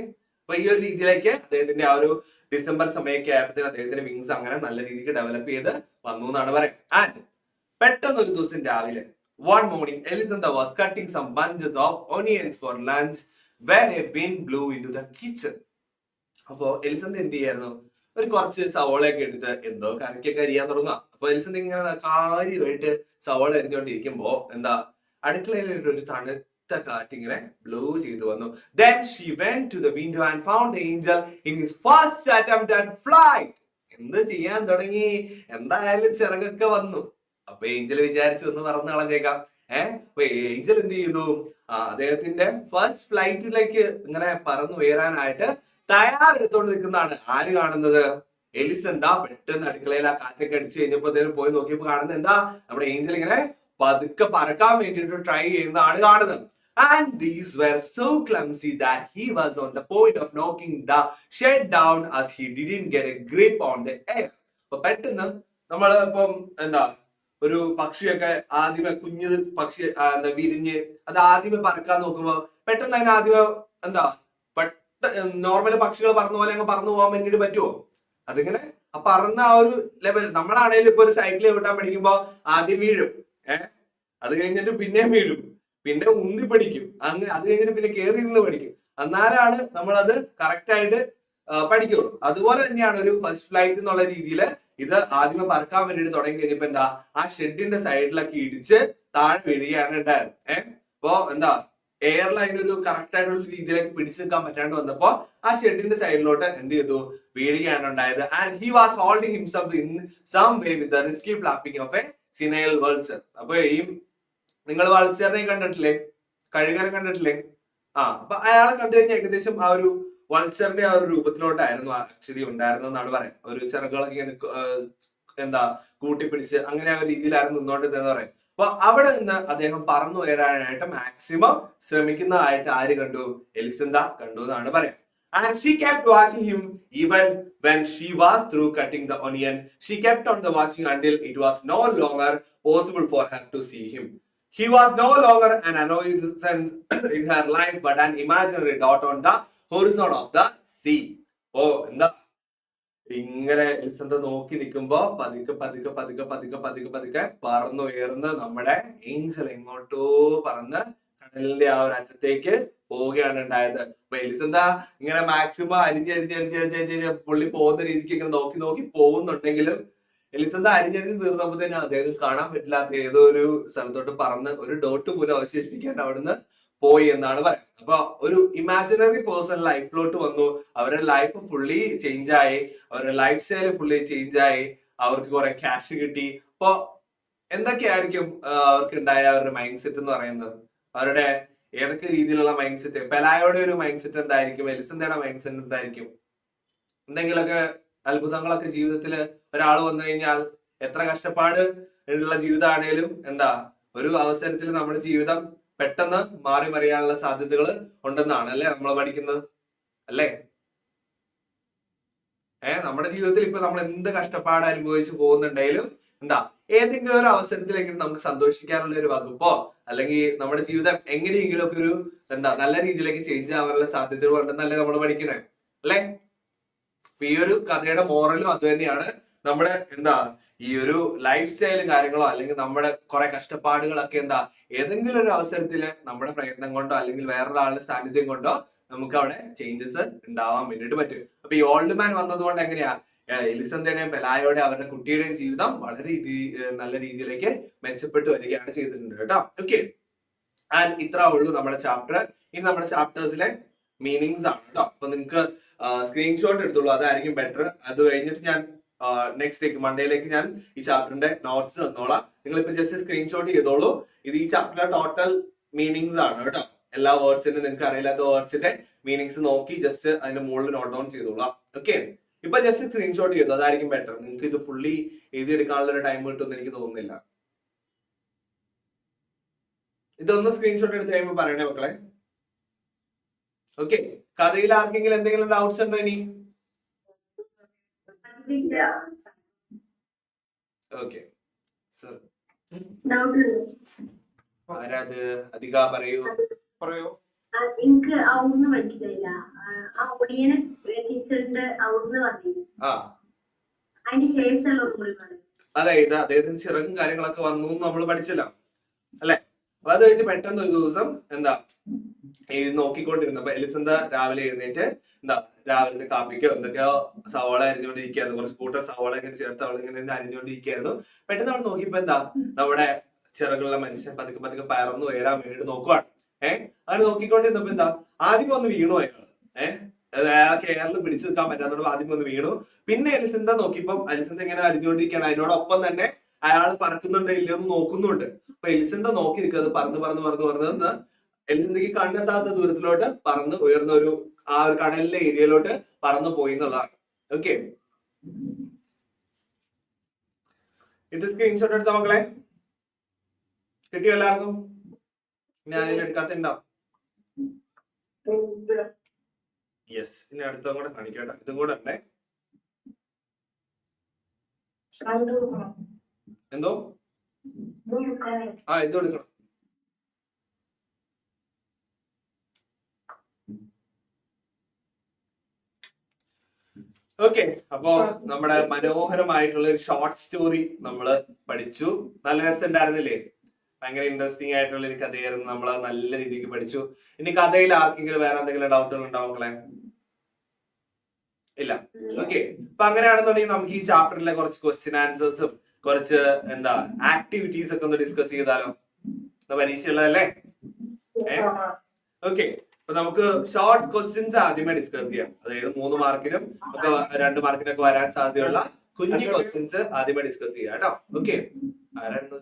അപ്പൊ ഈ ഒരു രീതിയിലേക്ക് അദ്ദേഹത്തിന്റെ ആ ഒരു ഡിസംബർ സമയമൊക്കെ ആയപ്പോഴത്തേന് അദ്ദേഹത്തിന്റെ വിങ്സ് അങ്ങനെ നല്ല രീതിക്ക് ഡെവലപ്പ് ചെയ്ത് വന്നു എന്നാണ് പറയാം. ആൻഡ് പെട്ടെന്ന് ഒരു ദിവസം രാവിലെ, one morning, Elisenda was cutting some bunches of onions for lunch when a wind blew into the kitchen. അപ്പോ എലിസന്ത എന്ത് ചെയ്യായിരുന്നു? ഒരു കുറച്ച് സവോളയൊക്കെ എടുത്ത് എന്തോ കറിക്കൊക്കെ അരിയാൻ തുടങ്ങുക. അപ്പൊ എലിസന്ത ഇങ്ങനെ കാര്യമായിട്ട് സവോള അരിഞ്ഞുകൊണ്ടിരിക്കുമ്പോ എന്താ അടുക്കളയിൽ ഒരു തണുത്ത കാറ്റിങ്ങനെ ബ്ലോ ചെയ്തു വന്നു. Then she went to the window and found the angel in his first attempt at flight. എന്ത് ചെയ്യാൻ തുടങ്ങി? എന്തായാലും ചിറകൊക്കെ വന്നു. അപ്പൊ ഏഞ്ചൽ വിചാരിച്ചു ഒന്ന് പറന്ന് കളഞ്ഞേക്കാം. അപ്പൊ ഏഞ്ചൽ എന്ത് ചെയ്തു? അദ്ദേഹത്തിന്റെ ഫസ്റ്റ് ഫ്ലൈറ്റിലേക്ക് ഇങ്ങനെ പറന്നു ഉയരാനായിട്ട് തയ്യാറെടുത്തോണ്ട് നിൽക്കുന്നതാണ്. ആര് കാണുന്നത്? എലിസന്ത പെട്ടെന്ന് അടുക്കളയിൽ ആ കാറ്റൊക്കെ അടിച്ചു കഴിഞ്ഞപ്പോ പോയി നോക്കിയപ്പോ കാണുന്നത് എന്താ? നമ്മുടെ ഏഞ്ചൽ ഇങ്ങനെ പതുക്കെ പറക്കാൻ വേണ്ടിയിട്ട് ട്രൈ ചെയ്യുന്നതാണ് കാണുന്നത്. And these were so clumsy that he was on the point of knocking the shed down as he didn't get a grip on the air. അപ്പൊ പെട്ടെന്ന് നമ്മള് ഇപ്പം എന്താ ഒരു പക്ഷിയൊക്കെ ആദ്യമേ കുഞ്ഞു പക്ഷി എന്താ വിരിഞ്ഞ് അത് ആദ്യമേ പറക്കാൻ നോക്കുമ്പോ പെട്ടെന്ന് അതിന് ആദ്യമേ എന്താ നോർമൽ പക്ഷികൾ പറന്ന പോലെ അങ്ങ് പറന്നു പോകാൻ വേണ്ടിട്ട് പറ്റുമോ? അതിങ്ങനെ പറന്ന ആ ഒരു ലെവൽ. നമ്മളാണെങ്കിലും ഇപ്പൊ ഒരു സൈക്കിൾ ഓട്ടാൻ പഠിക്കുമ്പോ ആദ്യം വീഴും, അത് കഴിഞ്ഞിട്ട് പിന്നെയും വീഴും, പിന്നെ ഉന്തി പഠിക്കും, അങ്ങനെ അത് കഴിഞ്ഞിട്ട് പിന്നെ കയറി ഇരുന്ന് പഠിക്കും. എന്നാലാണ് നമ്മളത് കറക്റ്റ് ആയിട്ട് പഠിക്കുള്ളൂ. അതുപോലെ തന്നെയാണ് ഒരു ഫസ്റ്റ് ഫ്ലൈറ്റ് എന്നുള്ള രീതിയിൽ ഇത് ആദ്യമേ പറക്കാൻ വേണ്ടിയിട്ട് തുടങ്ങി കഴിഞ്ഞപ്പോ എന്താ ആ ഷെഡിന്റെ സൈഡിലൊക്കെ ഇടിച്ച് താഴെ വീഴുകയാണ് ഉണ്ടായത്. അപ്പോ എന്താ എയറിൽ അതിനൊരു കറക്റ്റ് ആയിട്ടുള്ള രീതിയിലേക്ക് പിടിച്ചു നിൽക്കാൻ പറ്റാണ്ട് വന്നപ്പോ ആ ഷെഡിന്റെ സൈഡിലോട്ട് എന്ത് ചെയ്തു? വീഴുകയാണ് ഉണ്ടായത്. And he was holding himself in some way with the risky flapping of a senile vulture. അപ്പൊ ഈ നിങ്ങൾ വൾച്ചറിനെ കണ്ടിട്ടില്ലേ? കഴുകനെ കണ്ടിട്ടില്ലേ? അപ്പൊ അയാളെ കണ്ടു കഴിഞ്ഞാൽ ഏകദേശം ആ ഒരു വൾച്ചറിന്റെ ആ ഒരു രൂപത്തിലോട്ടായിരുന്നു ആക്ച്വലി ഉണ്ടായിരുന്നെന്നാണ് പറയാം. ഒരു ചിറകുകളൊക്കെ ഇങ്ങനെ എന്താ കൂട്ടിപ്പിടിച്ച് അങ്ങനെ ആ ഒരു രീതിയിലായിരുന്നു നിന്നോണ്ടിരുന്നതെന്ന് പറയാം. അപ്പൊ അവിടെ നിന്ന് അദ്ദേഹം പറന്നു ഉയരാനായിട്ട് മാക്സിമം ശ്രമിക്കുന്നതായിട്ട് ആര് കണ്ടു? എലിസന്ത കണ്ടു എന്നാണ് പറയാം. And she kept watching him even when she was through cutting the onion. She kept on the watching until it was no longer possible for her to see him. He was no longer an annoyance in her life but an imaginary dot on the horizon of the sea. എന്താ ഇങ്ങനെ എലിസന്ത നോക്കി നിൽക്കുമ്പോ പതുക്കെ പതുക്കെ പതുക്കെ പതുക്കെ പതുക്കെ പതുക്കെ പറന്നുയർന്ന് നമ്മുടെ ഏഞ്ചൽ എങ്ങോട്ടോ പറന്ന് കടലിന്റെ ആ ഒരു അറ്റത്തേക്ക് പോവുകയാണ് ഉണ്ടായത്. അപ്പൊ എലിസന്ത ഇങ്ങനെ മാക്സിമം അരിഞ്ഞരിഞ്ഞരിഞ്ഞ് പുള്ളി പോകുന്ന രീതിക്ക് ഇങ്ങനെ നോക്കി നോക്കി പോകുന്നുണ്ടെങ്കിലും എലിസന്ത അരിഞ്ഞരിഞ്ഞ് തീർന്നപ്പോ തന്നെ അദ്ദേഹം കാണാൻ പറ്റില്ലാത്ത ഏതോ ഒരു സ്ഥലത്തോട്ട് പറന്ന് ഒരു ഡോട്ട് പോലും അവശേഷിപ്പിക്കാണ്ട് അവിടുന്ന് പോയി എന്നാണ് പറയാം. അപ്പൊ ഒരു ഇമാജിനറി പേഴ്സൺ ലൈഫിലോട്ട് വന്നു, അവരുടെ ലൈഫ് ഫുള്ളി ചേഞ്ച് ആയി, അവരുടെ ലൈഫ് സ്റ്റൈൽ ഫുള്ളി ചേഞ്ച് ആയി, അവർക്ക് കുറെ ക്യാഷ് കിട്ടി. അപ്പൊ എന്തൊക്കെയായിരിക്കും അവർക്ക് ഉണ്ടായ അവരുടെ മൈൻഡ് സെറ്റ് എന്ന് പറയുന്നത്? അവരുടെ ഏതൊക്കെ രീതിയിലുള്ള മൈൻഡ് സെറ്റ്? പെലായോടെ ഒരു മൈൻഡ് സെറ്റ് എന്തായിരിക്കും? എലിസന്ധയുടെ മൈൻഡ് സെറ്റ് എന്തായിരിക്കും? എന്തെങ്കിലുമൊക്കെ അത്ഭുതങ്ങളൊക്കെ ജീവിതത്തിൽ ഒരാൾ വന്നു കഴിഞ്ഞാൽ എത്ര കഷ്ടപ്പാട് ഉള്ള ജീവിതമാണേലും എന്താ ഒരു അവസരത്തിൽ നമ്മുടെ ജീവിതം പെട്ടെന്ന് മാറി മറിയാനുള്ള സാധ്യതകൾ ഉണ്ടെന്നാണ് അല്ലെ നമ്മൾ പഠിക്കുന്നത് അല്ലേ? നമ്മുടെ ജീവിതത്തിൽ ഇപ്പൊ നമ്മൾ എന്ത് കഷ്ടപ്പാട് അനുഭവിച്ചു പോകുന്നുണ്ടെങ്കിലും എന്താ ഏതെങ്കിലും ഒരു അവസരത്തിലെങ്കിലും നമുക്ക് സന്തോഷിക്കാനുള്ള ഒരു വകുപ്പോ അല്ലെങ്കിൽ നമ്മുടെ ജീവിതം എങ്ങനെയെങ്കിലും ഒക്കെ ഒരു എന്താ നല്ല രീതിയിലേക്ക് ചേഞ്ച് ആവാനുള്ള സാധ്യതകൾ ഉണ്ടെന്നല്ലേ നമ്മൾ പഠിക്കുന്നത് അല്ലെ? അപ്പൊ ഈ ഒരു കഥയുടെ മോറലും അത് തന്നെയാണ്. നമ്മുടെ എന്താ ഈ ഒരു ലൈഫ് സ്റ്റൈലും കാര്യങ്ങളോ അല്ലെങ്കിൽ നമ്മുടെ കുറെ കഷ്ടപ്പാടുകളൊക്കെ എന്താ ഏതെങ്കിലും ഒരു അവസരത്തില് നമ്മുടെ പ്രയത്നം കൊണ്ടോ അല്ലെങ്കിൽ വേറൊരാളുടെ സാന്നിധ്യം കൊണ്ടോ നമുക്ക് അവിടെ ചേഞ്ചസ് ഉണ്ടാവാൻ വേണ്ടിയിട്ട് പറ്റും. അപ്പൊ ഈ ഓൾഡ് മാൻ വന്നതുകൊണ്ട് എങ്ങനെയാ എലിസന്ധയുടെയും പെലായോടെ അവരുടെ കുട്ടിയുടെയും ജീവിതം വളരെ നല്ല രീതിയിലേക്ക് മെച്ചപ്പെട്ടു വരികയാണ് ചെയ്തിട്ടുണ്ട് കേട്ടോ. ഓക്കെ, ആൻഡ് ഇത്ര ഉള്ളൂ നമ്മുടെ ചാപ്റ്റർ. ഇനി നമ്മുടെ ചാപ്റ്റേഴ്സിലെ മീനിങ്സ് ആണ് കേട്ടോ. അപ്പൊ നിങ്ങൾക്ക് സ്ക്രീൻഷോട്ട് എടുത്തോളൂ, അതായിരിക്കും ബെറ്റർ. അത് കഴിഞ്ഞിട്ട് ഞാൻ നെക്സ്റ്റ് ഡേക്ക് മൺഡേയിലേക്ക് ഞാൻ ഈ ചാപ്റ്ററിന്റെ നോട്ട്സ് തന്നോളാം. നിങ്ങൾ ഇപ്പൊ ജസ്റ്റ് സ്ക്രീൻഷോട്ട് ചെയ്തോളൂ. ഇത് ഈ ചാപ്റ്ററിലെ ടോട്ടൽ മീനിങ്സ് ആണ് കേട്ടോ. എല്ലാ വേർഡ്സിന്റെ നിങ്ങൾക്ക് അറിയില്ലാത്ത വേർഡ്സിന്റെ മീനിങ്സ് നോക്കി ജസ്റ്റ് അതിന്റെ മുകളിൽ നോട്ട് ഡൗൺ ചെയ്തോളാം. ഓക്കെ, ഇപ്പൊ ജസ്റ്റ് സ്ക്രീൻഷോട്ട് ചെയ്തു, അതായിരിക്കും ബെറ്റർ. നിങ്ങൾക്ക് ഇത് ഫുള്ളി എഴുതിയെടുക്കാനുള്ള ഒരു ടൈം കിട്ടുമെന്ന് എനിക്ക് തോന്നുന്നില്ല. ഇതൊന്ന് സ്ക്രീൻഷോട്ട് എടുത്ത് കഴിയുമ്പോൾ പറയണേ മക്കളെ. ഓക്കെ, കഥയിൽ ആർക്കെങ്കിലും എന്തെങ്കിലും ഡൗട്ട്സ് ഉണ്ടോ ഇനി? ഓക്കെ സർ, ആരാത്? അധിക പറയൂ. എനിക്ക് അവിടുന്ന് മനസ്സിലായില്ല. ആ ഒടിയനെ ടീച്ചറിന്റെ അവിടുന്ന് പറഞ്ഞു അതിന് ശേഷമുള്ള കൂടി പറഞ്ഞു. അതായത് അദ്ദേഹത്തിന് ചിറകും കാര്യങ്ങളൊക്കെ വന്നു നമ്മൾ പഠിച്ചല്ലോ അല്ലെ? അപ്പൊ അത് കഴിഞ്ഞ് പെട്ടെന്ന് ഒരു ദിവസം എന്താ നോക്കിക്കൊണ്ടിരുന്നപ്പോ എലിസന്ധ രാവിലെ എഴുന്നേറ്റ് എന്താ രാവിലത്തെ കാപ്പിക്കോ എന്തൊക്കെയോ സവാള അരിഞ്ഞുകൊണ്ടിരിക്കുകയായിരുന്നു. കുറച്ച് കൂട്ടം സവാള ഇങ്ങനെ ചേർത്ത് അവൾ ഇങ്ങനെ അരിഞ്ഞുകൊണ്ടിരിക്കുകയായിരുന്നു. പെട്ടെന്ന് അവൾ നോക്കിയപ്പോ എന്താ നമ്മുടെ ചിറകുള്ള മനുഷ്യൻ പതുക്കെ പതുക്കെ പറന്നു ഉയരാൻ വേണ്ടിട്ട് നോക്കുവാണ്. അങ്ങനെ നോക്കിക്കൊണ്ടിരുന്നപ്പോ എന്താ ആദ്യം ഒന്ന് വീണു അയാൾ. അയാൾക്ക് എയറിൽ പിടിച്ചു നിൽക്കാൻ പറ്റാത്തത് ആദ്യം ഒന്ന് വീണു. പിന്നെ എലിസന്ധ നോക്കിയപ്പം എലിസന്ധ ഇങ്ങനെ അരിഞ്ഞുകൊണ്ടിരിക്കുകയാണ്. അതിനോടൊപ്പം തന്നെ അയാൾ പറക്കുന്നുണ്ടോ ഇല്ലയോ എന്ന് നോക്കുന്നുണ്ട്. അപ്പൊ എലിസന്ധ നോക്കി നിൽക്കുന്നത് പറന്ന് എലിസന്ധയ്ക്ക് കണ്ണെത്താത്ത ദൂരത്തിലോട്ട് പറന്ന് ഉയർന്ന ഒരു ആ ഒരു കടലിലെ ഏരിയയിലോട്ട് പറന്നു പോയി എന്നുള്ളതാണ്. ഓക്കെ, ഇത് സ്ക്രീൻഷോട്ട് എടുത്ത മക്കളെ കിട്ടിയോ എല്ലാവർക്കും? ഞാനിൽ എടുക്കാത്തുണ്ടോ? യെസ്, ഇനി അടുത്തും കൂടെ കാണിക്കട്ടെ. ഇതും കൂടെ ഉണ്ടേ. എന്തോ ഇത് എടുക്കണം. ഓക്കെ, അപ്പോ നമ്മുടെ മനോഹരമായിട്ടുള്ള ഒരു ഷോർട്ട് സ്റ്റോറി നമ്മള് പഠിച്ചു. നല്ല രസം ഉണ്ടായിരുന്നില്ലേ? ഭയങ്കര ഇൻട്രസ്റ്റിംഗ് ആയിട്ടുള്ള ഒരു കഥയായിരുന്നു. നമ്മൾ നല്ല രീതിക്ക് പഠിച്ചു. ഇനി കഥയിൽ ആർക്കെങ്കിലും വേറെ എന്തെങ്കിലും ഡൗട്ടുകൾ ഉണ്ടോ മക്കളെ? ഇല്ല. ഓക്കെ, അപ്പൊ അങ്ങനെയാണെന്നുണ്ടെങ്കിൽ നമുക്ക് ഈ ചാപ്റ്ററിലെ കുറച്ച് ക്വസ്റ്റ്യൻ ആൻസേഴ്സും കുറച്ച് എന്താ ആക്ടിവിറ്റീസ് ഒക്കെ ഒന്ന് ഡിസ്കസ് ചെയ്താലോ? പരീക്ഷയുള്ളതല്ലേ? ഓക്കെ, അപ്പൊ നമുക്ക് ഷോർട്ട് ക്വസ്റ്റ്യൻസ് ആദ്യമേ ഡിസ്കസ് ചെയ്യാം. അതായത് 3 മാർക്കിനും ഒക്കെ 2 മാർക്കിനൊക്കെ വരാൻ സാധ്യതയുള്ള കുഞ്ഞു ക്വസ്റ്റ്യൻസ് ആദ്യമേ ഡിസ്കസ് ചെയ്യാം കേട്ടോ. ഓക്കെ, ആരായിരുന്നു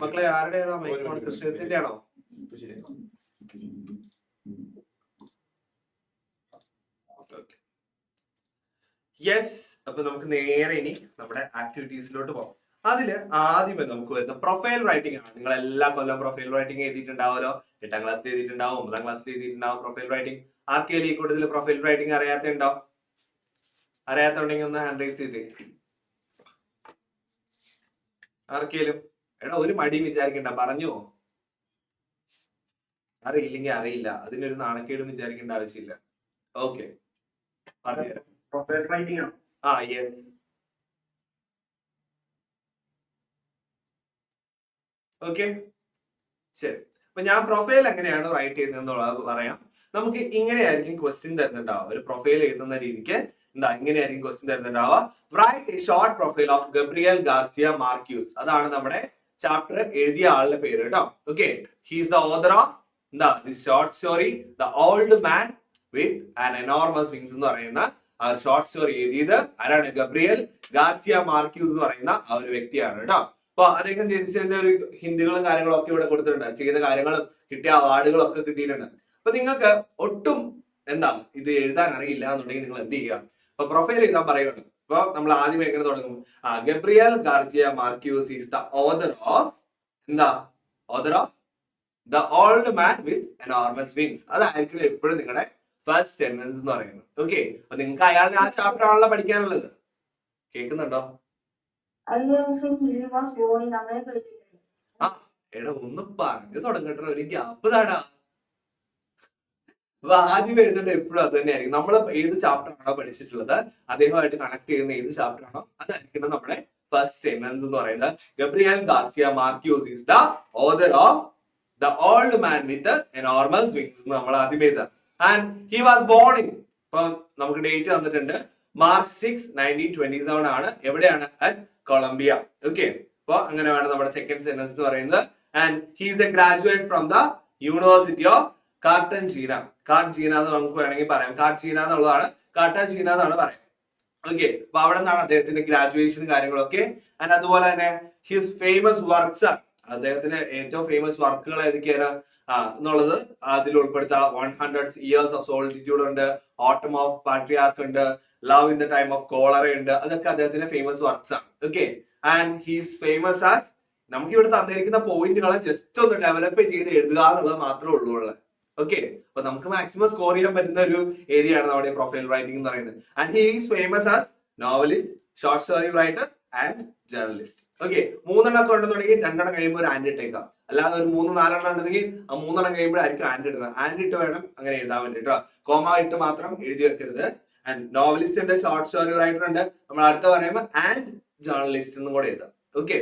മക്കളെ? ആരുടെയാണോ മൈക്കോൺ? കൃഷ്ണത്തിന്റെ ആണോ? യെസ്, അപ്പൊ നമുക്ക് നേരെ ഇനി നമ്മുടെ ആക്ടിവിറ്റീസിലോട്ട് പോകാം. അതില് ആദ്യമേ നമുക്ക് വരുന്ന പ്രൊഫൈൽ റൈറ്റിംഗ് ആണ്. നിങ്ങൾ എല്ലാ കൊല്ലം പ്രൊഫൈൽ റൈറ്റിംഗ് എഴുതിയിട്ടുണ്ടാവുമല്ലോ. 8ാം ക്ലാസ്സിൽ എഴുതിയിട്ടുണ്ടാവും, 9ാം ക്ലാസ്സിൽ എഴുതിയിട്ടുണ്ടാവും പ്രൊഫൈൽ റൈറ്റിംഗ്. ആർക്കെങ്കിലും ഈ കൂടുതൽ പ്രൊഫൈൽ റൈറ്റിംഗ് അറിയാത്തുണ്ടോ? അറിയാത്തുണ്ടെങ്കിൽ ഒന്ന് ഹാൻഡ് റൈസ് ചെയ്തേ. ആർക്കേലും? എടാ ഒരു മടിയും വിചാരിക്കണ്ട, പറഞ്ഞോ. അറിയില്ലെങ്കിൽ അറിയില്ല, അതിനൊരു നാണക്കേടും വിചാരിക്കേണ്ട ആവശ്യമില്ല. ഓക്കെ, പറഞ്ഞുതരാം. പ്രൊഫൈൽ റൈറ്റിംഗ് ആണ്. യെസ്. ഓക്കെ, ശരി. അപ്പൊ ഞാൻ പ്രൊഫൈൽ എങ്ങനെയാണ് റൈറ്റ് ചെയ്യുന്നത് എന്നുള്ളത് പറയാം. നമുക്ക് ഇങ്ങനെയായിരിക്കും ക്വസ്റ്റ്യൻ തരുന്നുണ്ടാവും. ഒരു പ്രൊഫൈൽ എഴുതുന്ന രീതിക്ക് എന്താ ഇങ്ങനെയായിരിക്കും ക്വസ്റ്റ്യൻ തരുന്നുണ്ടാവുക. Write a short profile of Gabriel Garcia Marquez. അതാണ് നമ്മുടെ ചാപ്റ്റർ എഴുതിയ ആളുടെ പേര് കേട്ടോ. Okay, he's the author of എന്താ this short story the old man with an enormous wings എന്ന് പറയുന്ന ആ ഒരു ഷോർട്ട് സ്റ്റോറി എഴുതിയത് ആരാണ്? ഗബ്രിയൽ ഗാർസിയ മാർക്യൂസ് എന്ന് പറയുന്ന ആ ഒരു വ്യക്തിയാണ് കേട്ടോ. അപ്പൊ അദ്ദേഹം ജനിച്ചതിന്റെ ഒരു ഹിന്ദികളും കാര്യങ്ങളും ഒക്കെ ഇവിടെ കൊടുത്തിട്ടുണ്ട്. ചെയ്ത കാര്യങ്ങളും കിട്ടിയ അവാർഡുകളും ഒക്കെ കിട്ടിയിട്ടുണ്ട്. അപ്പൊ നിങ്ങൾക്ക് ഒട്ടും എന്താ ഇത് എഴുതാൻ അറിയില്ല എന്നുണ്ടെങ്കിൽ നിങ്ങൾ എന്ത് ചെയ്യുക? അപ്പൊ പ്രൊഫൈൽ എഴുതാൻ പറയുകയാണ്. അപ്പൊ നമ്മൾ ആദ്യം എങ്ങനെ തുടങ്ങും? Gabriel Garcia Marquez is the author of എന്താ? Author of the old man with enormous wings. അതായിരിക്കും എപ്പോഴും നിങ്ങളുടെ ഫസ്റ്റ് സെന്റൻസ് എന്ന് പറയുന്നത്. ഓക്കെ, അപ്പൊ നിങ്ങൾക്ക് അയാളുടെ ആ ചാപ്റ്റർ ആണല്ലോ പഠിക്കാനുള്ളത്. കേൾക്കുന്നുണ്ടോ? ആ എടാ ഒന്ന് പറഞ്ഞു തുടങ്ങട്ടെ, ഒരു ഗ്യാപ്പ് താടാ. അപ്പൊ ആദ്യം എഴുതേണ്ട എപ്പോഴും അത് തന്നെയായിരിക്കും. നമ്മൾ ഏത് ചാപ്റ്റർ ആണോ പഠിച്ചിട്ടുള്ളത് അദ്ദേഹമായിട്ട് കണക്ട് ചെയ്യുന്ന ഏത് ചാപ്റ്റർ ആണോ അതായിരിക്കണം നമ്മുടെ ഫസ്റ്റ് സെന്റൻസ് എന്ന് പറയുന്നത്. Gabriel Garcia Marquez is the author of the old man with enormous wings നമ്മൾ ആദ്യം എഴുതാം. And he was born in, ഇപ്പൊ നമുക്ക് ഡേറ്റ് തന്നിട്ടുണ്ട്, മാർച്ച് 6, 1927 ആണ്. എവിടെയാണ്? At Colombia. ഓക്കെ, അപ്പൊ അങ്ങനെ വേണം നമ്മുടെ സെക്കൻഡ് സെന്റൻസ് എന്ന് പറയുന്നത്. And he is a graduate from the university of Cartagena. Cartagena എന്ന് നമുക്ക് വേണമെങ്കിൽ പറയാം. കാർട്ടൻജീന എന്നുള്ളതാണ്, കാർട്ടൻജീന എന്നാണ് പറയാം. ഓക്കെ, അപ്പൊ അവിടെ നിന്നാണ് അദ്ദേഹത്തിന്റെ ഗ്രാജുവേഷൻ കാര്യങ്ങളൊക്കെ. ആൻഡ് അതുപോലെ തന്നെ ഹിസ് ഫേമസ് വർക്ക്സ് ആണ്, അദ്ദേഹത്തിന്റെ ഏറ്റവും ഫേമസ് വർക്കുകൾ ഏതൊക്കെയാണ് എന്നുള്ളത് അതിൽ ഉൾപ്പെടുത്താം. 100 Years of Solitude ഉണ്ട്, ഓട്ടം ഓഫ് പാട്രിയാർക്ക് ഉണ്ട്, love in the time of cholera ഉണ്ട്. അതൊക്കെ അദ്ദേഹത്തിന്റെ ഫേമസ് വർക്ക്സ് ആണ്. Okay, and he's famous as, നമുക്ക് ഇവിടെ തന്നിരിക്കുന്ന പോയിന്റുകളെ ജസ്റ്റ് ഒന്ന് ഡെവലപ്പ് ചെയ്ത് എഴുതുക എന്നുള്ളത് മാത്രമേ ഉള്ളൂ. ഓക്കെ, അപ്പൊ നമുക്ക് മാക്സിമം സ്കോർ ചെയ്യാൻ പറ്റുന്ന ഒരു ഏരിയ ആണ് നമ്മുടെ പ്രൊഫൈൽ റൈറ്റിംഗ് എന്ന് പറയുന്നത്. And he is famous as novelist, short story writer and journalist. Okay, 3 എണ്ണം ഉണ്ടെന്നുണ്ടെങ്കിൽ 2 എണ്ണം കഴിയുമ്പോൾ ഒരു ആൻഡ് ഇട്ടേക്കാം. അല്ലാതെ ഒരു 3-4 എണ്ണം ഉണ്ടെങ്കിൽ ആ 3 എണ്ണം കഴിയുമ്പോഴായിരിക്കും ആൻഡ് ഇടുന്നത്. ആൻഡ് ഇട്ട് വേണം അങ്ങനെ എഴുതാൻ വേണ്ടിട്ടോ, കോമ ഇട്ട് മാത്രം എഴുതി വെക്കരുത്. ആൻഡ് നോവലിസ്റ്റ് ഉണ്ട്, ഷോർട്ട് സ്റ്റോറി റൈറ്റർ ഉണ്ട്, നമ്മൾ അടുത്ത പറയുമ്പോൾ ആൻഡ് ജേർണലിസ്റ്റ് എന്നും കൂടെ എഴുതാം. ഓക്കെ,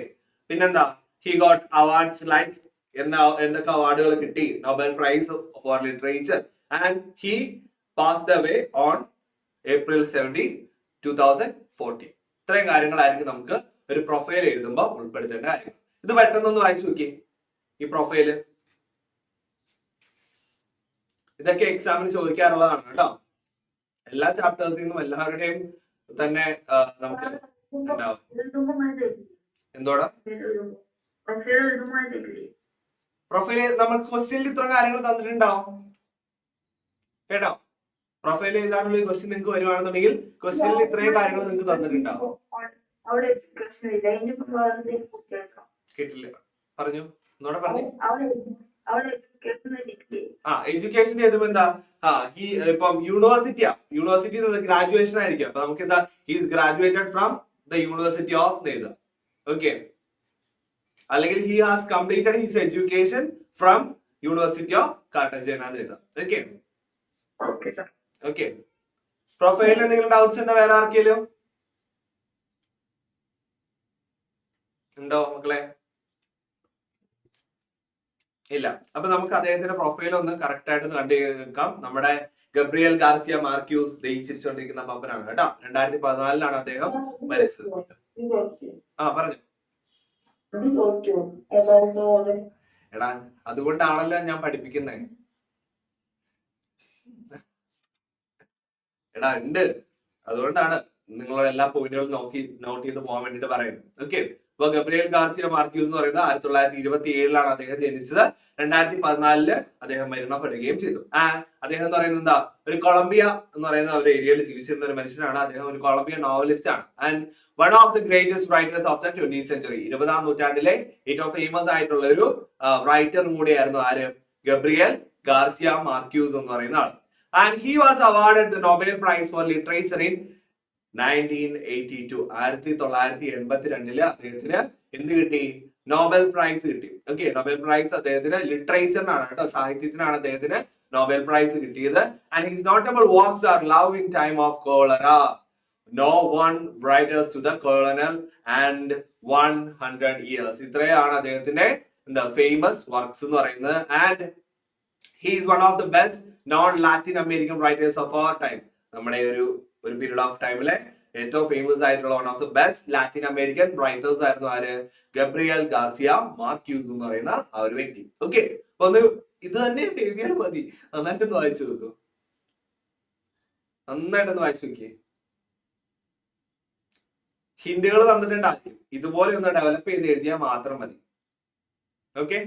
പിന്നെന്താ? ഹി ഗോട്ട് അവാർഡ്സ് ലൈക്ക് എന്തൊക്കെ അവാർഡുകൾ കിട്ടി? Nobel prize for literature. And he passed away on April 17, 2014. ഇത്രയും കാര്യങ്ങളായിരിക്കും നമുക്ക് ഒരു പ്രൊഫൈൽ എഴുതുമ്പോൾ ഉൾപ്പെടുത്തേണ്ട കാര്യം. ഇത് പെട്ടെന്നൊന്ന് വായിച്ചു നോക്കി ഈ പ്രൊഫൈല്. ഇതൊക്കെ എക്സാമിന് ചോദിക്കാറുള്ളതാണ് കേട്ടോ. എല്ലാ ചാപ്റ്റേഴ്സിൽ നിന്നും എല്ലാവരുടെയും തന്നെ നമുക്ക് ഉണ്ടാവും. എന്തോടാ പ്രൊഫൈല്? നമ്മൾ ക്വസ്റ്റ്യനിൽ ഇത്ര കാര്യങ്ങൾ തന്നിട്ടുണ്ടാവും കേട്ടോ. പ്രൊഫൈൽ എഴുതാനുള്ള ക്വസ്റ്റ്യൻ നിങ്ങൾക്ക് വരുവാണെന്നുണ്ടെങ്കിൽ ക്വസ്റ്റ്യനിൽ ഇത്രയും കാര്യങ്ങൾ നിങ്ങൾക്ക് തന്നിട്ടുണ്ടാവും. കേട്ടില്ല, പറഞ്ഞു ഒന്നുകൂടെ പറഞ്ഞു. എഡ്യൂക്കേഷൻ എഴുതുമ്പോ എന്താ? ഇപ്പം യൂണിവേഴ്സിറ്റി ഗ്രാജുവേഷൻ ആയിരിക്കും. അപ്പൊ നമുക്ക് എന്താ? He's graduated from the university of എഴുതാം. ഓക്കെ, അല്ലെങ്കിൽ he has completed his education from university of Cartagena എന്ന് എഴുതാം. ഓക്കെ ഓക്കെ, പ്രൊഫൈലിൽ എന്തെങ്കിലും ഡൗട്ട്സ് ഉണ്ടോ വേറെ ആർക്കെങ്കിലും? ഉണ്ടോ മക്കളെ? ഇല്ല. അപ്പൊ നമുക്ക് അദ്ദേഹത്തിന്റെ പ്രൊഫൈൽ ഒന്ന് കറക്റ്റ് ആയിട്ട് കണ്ടുകേൾക്കാം. നമ്മുടെ ഗബ്രിയൽ ഗാർസിയ മാർക്യൂസ് ജയിച്ചിരിച്ചുകൊണ്ടിരിക്കുന്ന പപ്പനാണ് കേട്ടോ. 2014 അദ്ദേഹം മരിച്ചത്. പറഞ്ഞു. എടാ അതുകൊണ്ടാണല്ലോ ഞാൻ പഠിപ്പിക്കുന്നത്. എടാ ഉണ്ട്, അതുകൊണ്ടാണ് നിങ്ങളോട് എല്ലാ പോയിന്റുകളും നോട്ട് ചെയ്ത് പോകാൻ വേണ്ടിട്ട് പറയുന്നത്. ഓക്കെ, അപ്പൊ ഗബ്രിയൽ ഗാർസിയ മാർക്യൂസ് എന്ന് പറയുന്നത് 1927 അദ്ദേഹം ജനിച്ചത്. 2014 അദ്ദേഹം മരണപ്പെടുകയും ചെയ്തു. അദ്ദേഹം എന്ന് പറയുന്നത് എന്താ? ഒരു കൊളംബിയ എന്ന് പറയുന്ന ഒരു ഏരിയയിൽ ജീവിച്ചിരുന്ന ഒരു മനുഷ്യനാണ്. അദ്ദേഹം ഒരു കൊളംബിയൻ നോവലിസ്റ്റ് ആണ്. And one of the greatest writers of the 20th century. 20ാം നൂറ്റാണ്ടിലെ ഏറ്റവും ഫേമസ് ആയിട്ടുള്ള ഒരു റൈറ്ററും കൂടിയായിരുന്നു ആര്? ഗബ്രിയൽ ഗാർസിയ മാർക്യൂസ് എന്ന് പറയുന്ന ആൾ. And he was awarded the Nobel prize for literature in 1982. 1982 അദ്ദേഹത്തിന് എന്ത് കിട്ടി? നോബൽ പ്രൈസ് കിട്ടി. ഓക്കെ, നോബൽ പ്രൈസ് അദ്ദേഹത്തിന് ലിറ്ററേച്ചറിനാണ് കേട്ടോ, സാഹിത്യത്തിനാണ് അദ്ദേഹത്തിന് നോബൽ പ്രൈസ് കിട്ടിയത്. And his notable works are love in time of cholera, no one writers to the colonel and 100 years. ഇത്രയാണ് അദ്ദേഹത്തിന്റെ എന്താ ഫേമസ് വർക്ക്സ് എന്ന് പറയുന്നത്. And he is one of the best non Latin American writers of our time. നമ്മുടെ ഒരു ഒരു പീരീഡ് ഓഫ് ടൈമിലെ ഏറ്റവും ഫേമസ് ആയിട്ടുള്ള one of the best Latin American writers ആയിരുന്നു ആര്? ഗബ്രിയൽ ഗാർസിയ മാർക്യൂസ് എന്ന് പറയുന്ന ആ ഒരു വ്യക്തി. ഓക്കെ, അപ്പൊ ഒന്ന് ഇത് തന്നെ എഴുതിയാലും മതി. നന്നായിട്ടൊന്ന് വായിച്ചു നോക്കൂ, നന്നായിട്ടൊന്ന് വായിച്ചു നോക്കിയേ. ഹിന്റുകൾ തന്നിട്ടുണ്ടായിരിക്കും, ഇതുപോലെ ഒന്ന് ഡെവലപ്പ് ചെയ്ത് എഴുതിയാൽ മാത്രം മതി. ഓക്കെ,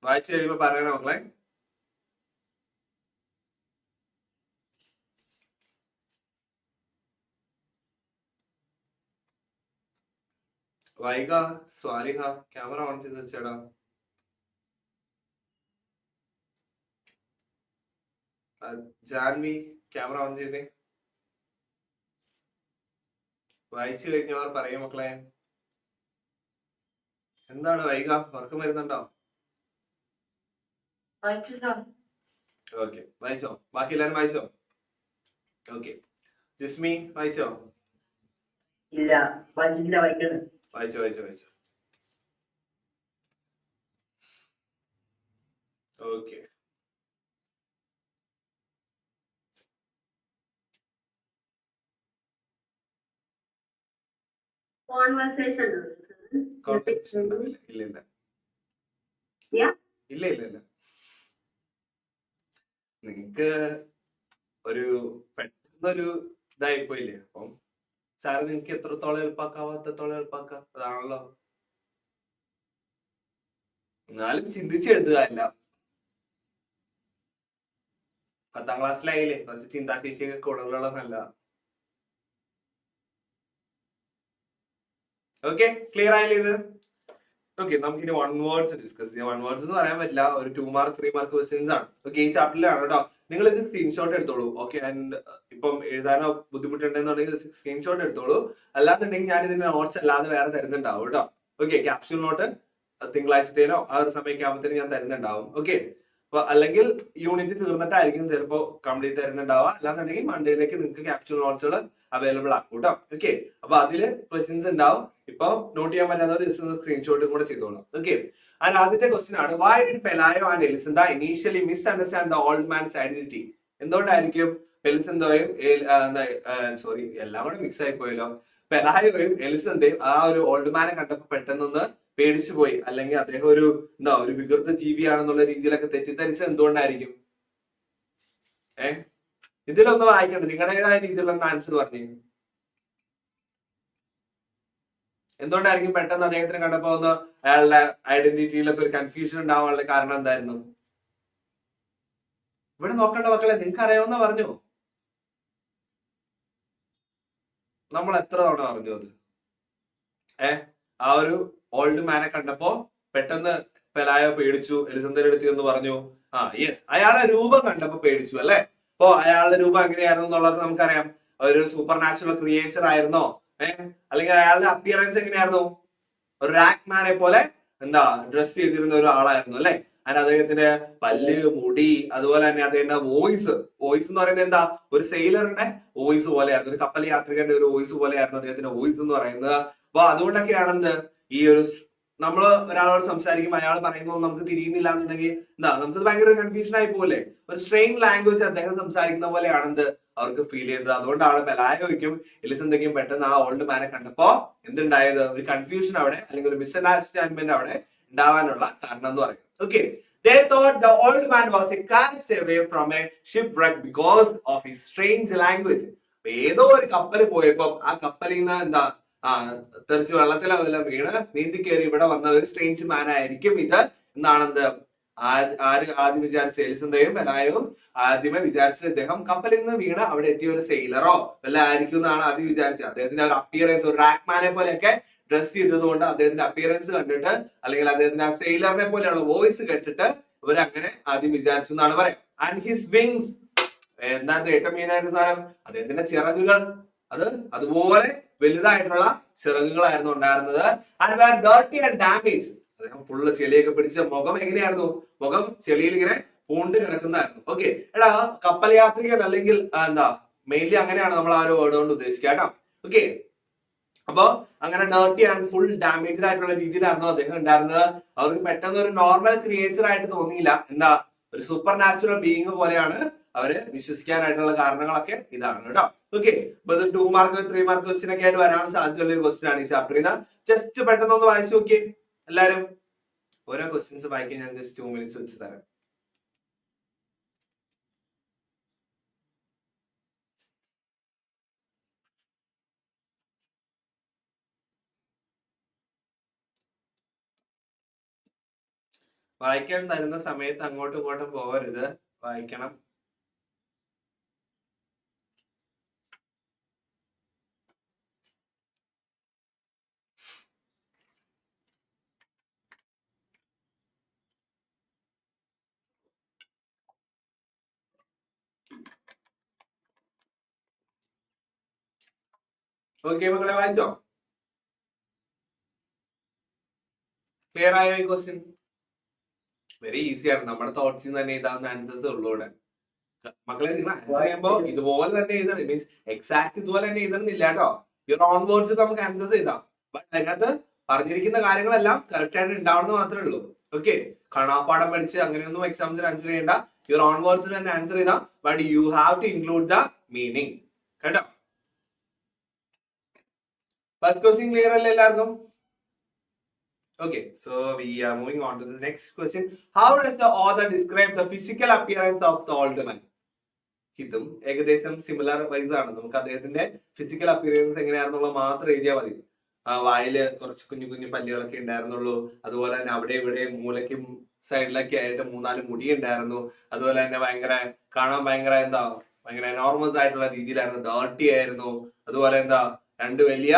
വായിച്ചു കഴിയുമ്പോ പറയണ മക്കളെ. വൈക, സ്വാലിഹ ക്യാമറ ഓൺ ചെയ്ത് വെച്ചേടാ. ജാൻവി ക്യാമറ ഓൺ ചെയ്തേ. വായിച്ചു കഴിഞ്ഞവർ പറയും മക്കളെ. എന്താണ് വൈക, ഉറക്കം വരുന്നുണ്ടോ? ഓക്കെ, വായിച്ചോ? ബാക്കി എല്ലാരും വായിച്ചോ? ഓക്കെ, ജിസ്മി വായിച്ചോ? ഇല്ല, വായിച്ചില്ല, വായിക്കണം. വായിച്ചോ വായിച്ചോ വായിച്ചോ. ഓക്കെ, കോൺവെർസേഷൻ ഇല്ല ഇല്ല Yeah. ഇല്ല ഇല്ല ഇല്ല. നിങ്ങക്ക് ഒരു പെട്ടെന്നൊരു ഇതായിപ്പോയില്ലേ, അപ്പം സാറ് നിങ്ങക്ക് എത്രത്തോളം എളുപ്പാക്കാവോ അത്രത്തോളം എളുപ്പാക്കാം, അതാണല്ലോ. എന്നാലും ചിന്തിച്ച് എഴുതുക അല്ല. 10ാം ക്ലാസ്സിലായില്ലേ, കുറച്ച് ചിന്താശേഷിയൊക്കെ കൂടുതലുള്ള നല്ലതാ. ഓക്കെ, ക്ലിയർ ആയില്ലേ ഇത്? ഓക്കെ, നമുക്കിനി 1 വേർഡ്സ് ഡിസ്കസ് ചെയ്യാം. 1 വേർഡ്സ് എന്ന് പറയാൻ പറ്റില്ല, ഒരു 2 മാർക്ക് 3 മാർക്ക് ക്വസ്റ്റ്യൻസ് ആണ്. ഓക്കെ, ഈ ചാപ്റ്ററിലാണ് കേട്ടോ. നിങ്ങൾ ഇത് സ്ക്രീൻഷോട്ട് എടുത്തോളൂ. ഓക്കെ, ആൻഡ് ഇപ്പം എഴുതാനോ ബുദ്ധിമുട്ടുണ്ടെന്നുണ്ടെങ്കിൽ സ്ക്രീൻഷോട്ട് എടുത്തോളൂ. അല്ലാന്നുണ്ടെങ്കിൽ ഞാൻ ഇതിന്റെ നോട്ട്സ് അല്ലാതെ വേറെ തരുന്നുണ്ടാവും കേട്ടോ. ഓക്കെ, ക്യാപ്സ്യൂൾ നോട്ട് തിങ്കളാഴ്ചത്തേനോ ആ ഒരു സമയമൊക്കെ ആകുമ്പോഴത്തേനും ഞാൻ തരുന്നുണ്ടാവും. ഓക്കെ, അപ്പൊ അല്ലെങ്കിൽ യൂണിറ്റ് തീർന്നിട്ടായിരിക്കും ചിലപ്പോ കംപ്ലീറ്റ് തരുന്നുണ്ടാവുക, അല്ലാന്നുണ്ടെങ്കിൽ മൺഡേയിലേക്ക് നിങ്ങൾക്ക് ക്യാപ്സ്യൂൾ നോട്ട്സുകൾ അവൈലബിൾ ആക്കും കേട്ടോ. ഓക്കെ, അപ്പൊ അതില് ക്വസ്റ്റ്യൻസ് ഉണ്ടാവും. ഇപ്പൊ നോട്ട് ചെയ്യാൻ പറ്റാത്തവർ ജസ്റ്റ് ഒന്ന് സ്ക്രീൻഷോട്ടും കൂടെ ചെയ്തോളാം. ഓക്കെ, ആൻഡ് ആദ്യത്തെ ക്വസ്റ്റ്യൻ ആണ്, why did Pelayo and Elisenda initially misunderstand the old man's identity? എന്തുകൊണ്ടായിരിക്കും എലിസന്തയും സോറി എല്ലാം കൂടെ മിക്സ് ആയി പോയല്ലോ. പെലായോയും എലിസന്തയും ആ ഒരു ഓൾഡ് മാനെ കണ്ടപ്പോ പെട്ടെന്നൊന്ന് പേടിച്ചു പോയി, അല്ലെങ്കിൽ അദ്ദേഹം ഒരു ഒരു വികൃത ജീവിയാണെന്നുള്ള രീതിയിലൊക്കെ തെറ്റിദ്ധരിച്ചത് എന്തുകൊണ്ടായിരിക്കും? ഇതിലൊന്ന് വായിക്കണ്ട, നിങ്ങളുടേതായ രീതിയിലൊന്ന് ആൻസർ പറഞ്ഞു. എന്തുകൊണ്ടായിരിക്കും പെട്ടെന്ന് അദ്ദേഹത്തിന് കണ്ടപ്പോ ഒന്ന് അയാളുടെ ഐഡന്റിറ്റിയിലൊക്കെ ഒരു കൺഫ്യൂഷൻ ഉണ്ടാവാനുള്ള കാരണം എന്തായിരുന്നു? ഇവിടെ നോക്കേണ്ട മക്കളെ, നിങ്ങൾക്ക് അറിയാവുന്ന പറഞ്ഞു. നമ്മൾ എത്ര തവണ പറഞ്ഞു അത്? ആ ഒരു ഓൾഡ് മാനെ കണ്ടപ്പോ പെട്ടെന്ന് പെലായോ പേടിച്ചു, എലിസന്തയുടെ അടുത്ത് എന്ന് പറഞ്ഞു. യെസ്, അയാളെ രൂപം കണ്ടപ്പോ പേടിച്ചു അല്ലെ. അപ്പൊ അയാളുടെ രൂപം എങ്ങനെയായിരുന്നു എന്നുള്ളത് നമുക്കറിയാം. ഒരു സൂപ്പർ നാച്ചുറൽ ക്രിയേച്ചർ ആയിരുന്നോ? അല്ലെങ്കിൽ അയാളുടെ അപ്പിയറൻസ് എങ്ങനെയായിരുന്നു? ഒരു റാക്ക് മാനെ പോലെ ഡ്രസ് ചെയ്തിരുന്ന ഒരു ആളായിരുന്നു അല്ലെ. അതിന് അദ്ദേഹത്തിന്റെ പല്ല്, മുടി, അതുപോലെ തന്നെ അദ്ദേഹത്തിന്റെ വോയിസ് എന്ന് പറയുന്നത് എന്താ, ഒരു സെയിലറിന്റെ വോയിസ് പോലെയായിരുന്നു, ഒരു കപ്പൽ യാത്രികന്റെ ഒരു വോയിസ് പോലെയായിരുന്നു അദ്ദേഹത്തിന്റെ വോയിസ് എന്ന് പറയുന്നത്. അപ്പൊ അതുകൊണ്ടൊക്കെയാണെന്ത് ഈ ഒരു നമ്മള് ഒരാളോട് സംസാരിക്കുമ്പോൾ അയാൾ പറയുന്നത് നമുക്ക് തിരിയുന്നില്ല എന്നുണ്ടെങ്കിൽ നമുക്കത് ഭയങ്കര ഒരു കൺഫ്യൂഷൻ ആയി പോലെ, ഒരു സ്ട്രെയിൻ ലാംഗ്വേജ് അദ്ദേഹം സംസാരിക്കുന്ന പോലെയാണെന്ത് അവർക്ക് ഫീൽ ചെയ്തത്. അതുകൊണ്ടാണ് പെലായോയ്ക്കും എലിസന്തയ്ക്കും പെട്ടെന്ന് ആ ഓൾഡ് മാനെ കണ്ടപ്പോ എന്തുണ്ടായത്, ഒരു കൺഫ്യൂഷൻ അവിടെ അല്ലെങ്കിൽ ഒരു മിസ്അണ്ടർസ്റ്റാൻഡ്മെന്റ് അവിടെ ഉണ്ടാവാനുള്ള കാരണം എന്ന് പറയുന്നത്. Okay, they thought the old man was a castaway from a shipwreck because of his strange language. ഏതോ ഒരു കപ്പൽ പോയപ്പോ ആ കപ്പലിൽ നിന്ന് തെറിച്ച് വെള്ളത്തിലെല്ലാം വീണ് നീന്തി കയറി ഇവിടെ വന്ന ഒരു സ്ട്രേഞ്ച് മാൻ ആയിരിക്കും ഇത് എന്നാണെന്ത് ആര് ആദ്യം വിചാരിച്ച എലിസന്തയും പെലായോയും ആദ്യമേ വിചാരിച്ചത് ഇദ്ദേഹം കപ്പലിൽ നിന്ന് വീണ് അവിടെ എത്തിയ ഒരു സെയിലറോ വല്ല ആയിരിക്കും എന്നാണ് ആദ്യം വിചാരിച്ചത്. അദ്ദേഹത്തിന്റെ ഒരു അപ്പിയറൻസ് ഒരു റാക്മാനെ പോലെയൊക്കെ ഡ്രസ് ചെയ്തത് കൊണ്ട് അദ്ദേഹത്തിന്റെ അപ്പിയറൻസ് കണ്ടിട്ട് അല്ലെങ്കിൽ അദ്ദേഹത്തിന്റെ ആ സെയിലറിനെ പോലെയുള്ള വോയിസ് കേട്ടിട്ട് ഇവരങ്ങനെ ആദ്യം വിചാരിച്ചു എന്നാണ് പറയാം. ആൻഡ് ഹിസ് വിങ്സ്, എന്തായിരുന്നു ഏറ്റവും മെയിൻ ആയിട്ട് സാധനം, അദ്ദേഹത്തിന്റെ ചിറകുകൾ അതുപോലെ വലുതായിട്ടുള്ള ചിറകുകളായിരുന്നു ഉണ്ടായിരുന്നത്. And were dirty and damage, അദ്ദേഹം ഫുള്ള് ചെളിയൊക്കെ പിടിച്ച മുഖം എങ്ങനെയായിരുന്നു, മുഖം ചെളിയിൽ ഇങ്ങനെ പൂണ്ട് കിടക്കുന്നതായിരുന്നു. ഓക്കെ, എടാ കപ്പൽ യാത്രികൻ അല്ലെങ്കിൽ മെയിൻലി അങ്ങനെയാണ് നമ്മൾ ആ ഒരു വേർഡ് കൊണ്ട് ഉദ്ദേശിക്കുക കേട്ടോ. ഓക്കെ, അപ്പോ അങ്ങനെ ഡേർട്ടി ആൻഡ് ഫുൾ ഡാമേജ്ഡ് ആയിട്ടുള്ള രീതിയിലായിരുന്നു അദ്ദേഹം ഉണ്ടായിരുന്നത്. അവർക്ക് പെട്ടെന്ന് ഒരു നോർമൽ ക്രിയേച്ചർ ആയിട്ട് തോന്നിയില്ല. എന്താ, ഒരു സൂപ്പർ നാച്ചുറൽ ബീയിങ് പോലെയാണ് അവര് വിശ്വസിക്കാനായിട്ടുള്ള കാരണങ്ങളൊക്കെ ഇതാണ് കേട്ടോ. ഓക്കെ, അപ്പൊ ഇത് 2 മാർക്ക് 3 മാർക്ക് ക്വസ്റ്റ്യൻ ഒക്കെ ആയിട്ട് വരാൻ സാധ്യതയുള്ള ഒരു ക്വസ്റ്റ്യൻ ആണ് ഈ ചാപ്റ്ററിൽ നിന്ന്. ജസ്റ്റ് പെട്ടെന്ന് ഒന്ന് വായിച്ചു നോക്കിയേ എല്ലാരും. ഓരോ ക്വസ്റ്റ്യൻസ് വായിക്കാൻ ഞാൻ ജസ്റ്റ് 2 മിനിറ്റ്സ് വെച്ച് തരാം. വായിക്കാൻ തരുന്ന സമയത്ത് അങ്ങോട്ടും ഇങ്ങോട്ടും പോകരുത്, വായിക്കണം. ഓക്കെ മക്കളെ, വായിച്ചോ? ക്ലിയർ ആയോ ഈ ക്വസ്റ്റ്യൻ? വെരി ഈസിയാണ്. നമ്മുടെ തോട്ട്സിൽ തന്നെ എഴുതാവുന്ന ആൻസേഴ്സ് ഉള്ളൂ ഇവിടെ. മക്കളെ നിങ്ങൾ ആൻസർ ചെയ്യുമ്പോ ഇതുപോലെ തന്നെ എഴുതണം. മീൻസ് എക്സാക്ട് ഇതുപോലെ തന്നെ എഴുതണമെന്നില്ല കേട്ടോ. യുവർ ഓൺ വേർഡ്സ് നമുക്ക് ആൻസേഴ്സ് എഴുതാം. ബട്ട് അതിനകത്ത് പറഞ്ഞിരിക്കുന്ന കാര്യങ്ങളെല്ലാം കറക്റ്റ് ആയിട്ട് ഉണ്ടാവണമെന്ന് മാത്രമേ ഉള്ളൂ. ഓക്കെ, കാണാപ്പാടം പഠിച്ച് അങ്ങനെയൊന്നും എക്സാംസിന് ആൻസർ ചെയ്യേണ്ട. യുവർ ഓൺ വേർഡ്സിൽ തന്നെ ആൻസർ ചെയ്താം. But you have to include the meaning കേട്ടോ. ഫസ്റ്റ് ക്വസ്റ്റ്യൻ ക്ലിയർ അല്ലേ എല്ലാവർക്കും? Okay, so we are moving on to the next question. How does the author describe the physical appearance of the old man? ഇതും ഏകദേശം സിമിലർ വൈസ് ആണ്. നമുക്ക് അദ്ദേഹത്തിന്റെ ഫിസിക്കൽ അപ്പിയറൻസ് എങ്ങനെയാണെന്നുള്ളത് മാത്രം എഴുതിയാൽ മതി. വായില് കുറച്ച് കുഞ്ഞു കുഞ്ഞു പല്ലുകളൊക്കെ ഉണ്ടായിരുന്നുള്ളൂ. അതുപോലെ തന്നെ അവിടെ ഇവിടെ മൂലയ്ക്കും സൈഡിലൊക്കെ ആയിട്ട് 3-4 മുടി ഉണ്ടായിരുന്നു. അതുപോലെ തന്നെ കാണാൻ ഭയങ്കര എനോർമസ് ആയിട്ടുള്ള രീതിയിലായിരുന്നു. ഡേർട്ടി ആയിരുന്നു. അതുപോലെ 2 വലിയ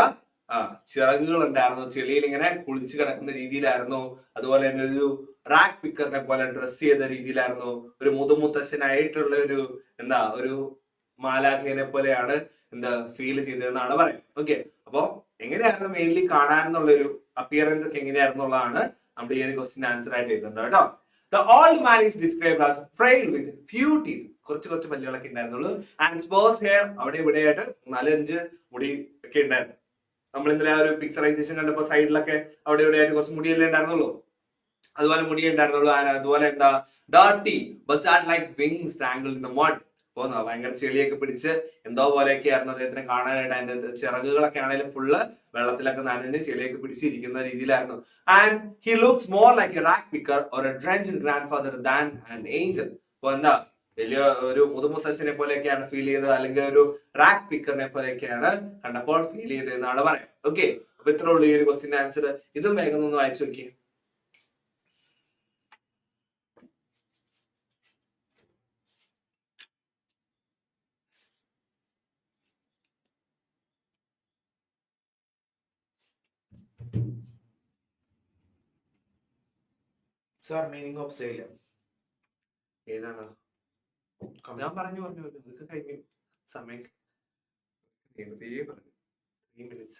ചിറകുകൾ ഉണ്ടായിരുന്നു. ചെളിയിൽ ഇങ്ങനെ കുളിച്ച് കിടക്കുന്ന രീതിയിലായിരുന്നു. അതുപോലെ തന്നെ ഒരു റാക്ക് പിക്കറിനെ പോലെ ഡ്രസ് ചെയ്ത രീതിയിലായിരുന്നു. ഒരു മുതുമുത്തശ്ശനായിട്ടുള്ള ഒരു മാലാഖേനെ പോലെയാണ് ഫീൽ ചെയ്തതെന്നാണ് പറയുന്നത്. ഓക്കെ, അപ്പൊ എങ്ങനെയായിരുന്നു മെയിൻലി കാണാനെന്നുള്ള ഒരു അപ്പിയറൻസ് ഒക്കെ എങ്ങനെയായിരുന്നുള്ളതാണ് നമ്മുടെ ഈ ഒരു ക്വസ്റ്റ്യൻ ആൻസർ ആയിട്ട് എഴുതുന്നത് കേട്ടോ. The old man is described as frail with few teeth. കുറച്ച് പല്ലുകളൊക്കെ ഉണ്ടായിരുന്നുള്ളൂ. ആൻഡ് sparse hair, അവിടെ ഇവിടെ ആയിട്ട് 4-5 മുടി ഒക്കെ ഉണ്ടായിരുന്നു. നമ്മൾ ഇന്നലെ ആ ഒരു പിക്ചറൈസേഷൻ കണ്ടപ്പോ സൈഡിലൊക്കെ അവിടെ ഇവിടെ ആയിട്ട് കുറച്ച് മുടിയല്ലേ ഉണ്ടായിരുന്നുള്ളൂ. അതുപോലെ മുടി ഉണ്ടായിരുന്നുള്ളൂ. അതുപോലെ dirty bus at like wings tangled in the mud. പോന്ന ഭയങ്കര ചെളിയൊക്കെ പിടിച്ച് എന്തോ പോലെയൊക്കെ ആയിരുന്നു അദ്ദേഹത്തിനെ കാണാനായിട്ട്. അതിന്റെ ചിറകുകളൊക്കെ ആണെങ്കിലും ഫുള്ള് വെള്ളത്തിലൊക്കെ നനഞ്ഞ് ചെളിയൊക്കെ പിടിച്ചിരിക്കുന്ന രീതിയിലായിരുന്നു. And he looks more like A rack picker or A drenched grand father than an Angel. അപ്പൊ വലിയ ഒരു മുതുമുത്തശ്ശനെ പോലെയൊക്കെയാണ് ഫീൽ ചെയ്തത്, അല്ലെങ്കിൽ ഒരു റാക്ക് പിക്കറിനെ പോലെയൊക്കെയാണ് കണ്ടപ്പോൾ ഫീൽ ചെയ്തത് എന്നാണ് പറയാം. ഓക്കെ, അപ്പൊ ഇത്ര ഉള്ളൂ ഈ ഒരു ക്വസ്റ്റിന്റെ ആൻസർ. ഇതും വേഗം ഒന്ന് വായിച്ചു നോക്കിയേ. സാർ മീനിങ് ഓഫ് സെയിൽ ഏതാണ്? ഞാൻ പറഞ്ഞു ഇതൊക്കെ കഴിഞ്ഞു. സമയം പറഞ്ഞു 3 minutes.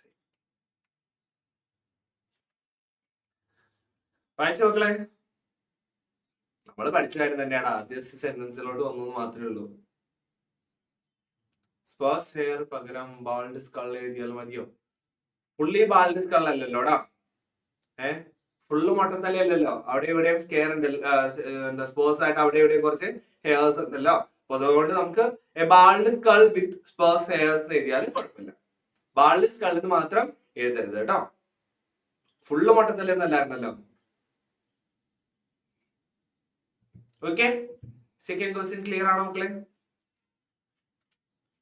വായിച്ച മക്കളെ, നമ്മൾ പഠിച്ച കാര്യം തന്നെയാണ്. ആദ്യ സെന്റൻസിലോട്ട് വന്നു മാത്രമേ ഉള്ളൂ. സ്പേഴ്സ് ഹെയർ പകരം ബാൾഡ് സ്കൾ എഴുതിയാൽ മതിയോ? ഫുള്ളി ബാൾഡ് സ്കൾ അല്ലല്ലോടാ. ഫുള്ള് മൊട്ടത്തലി അല്ലല്ലോ. അവിടെ ഇവിടെയും സ്കെയർ ഉണ്ട്. സ്പേഴ്സ് ആയിട്ട് അവിടെ ഇവിടെയും കുറച്ച് ഹെയർസ് ഉണ്ടല്ലോ. അപ്പൊ അതുകൊണ്ട് നമുക്ക് bald skull with sparse hairs എന്ന് എഴുതിയാലും കുഴപ്പമില്ല. ബാൾഡ് സ്കൾ എന്ന് മാത്രം എഴുതരുത് കേട്ടോ. ഫുള്ള് മൊട്ടത്തലി എന്നല്ലായിരുന്നല്ലോ. ഓക്കെ, സെക്കൻഡ് ക്വസ്റ്റ്യൻ ക്ലിയർ ആണോ മക്കളെ?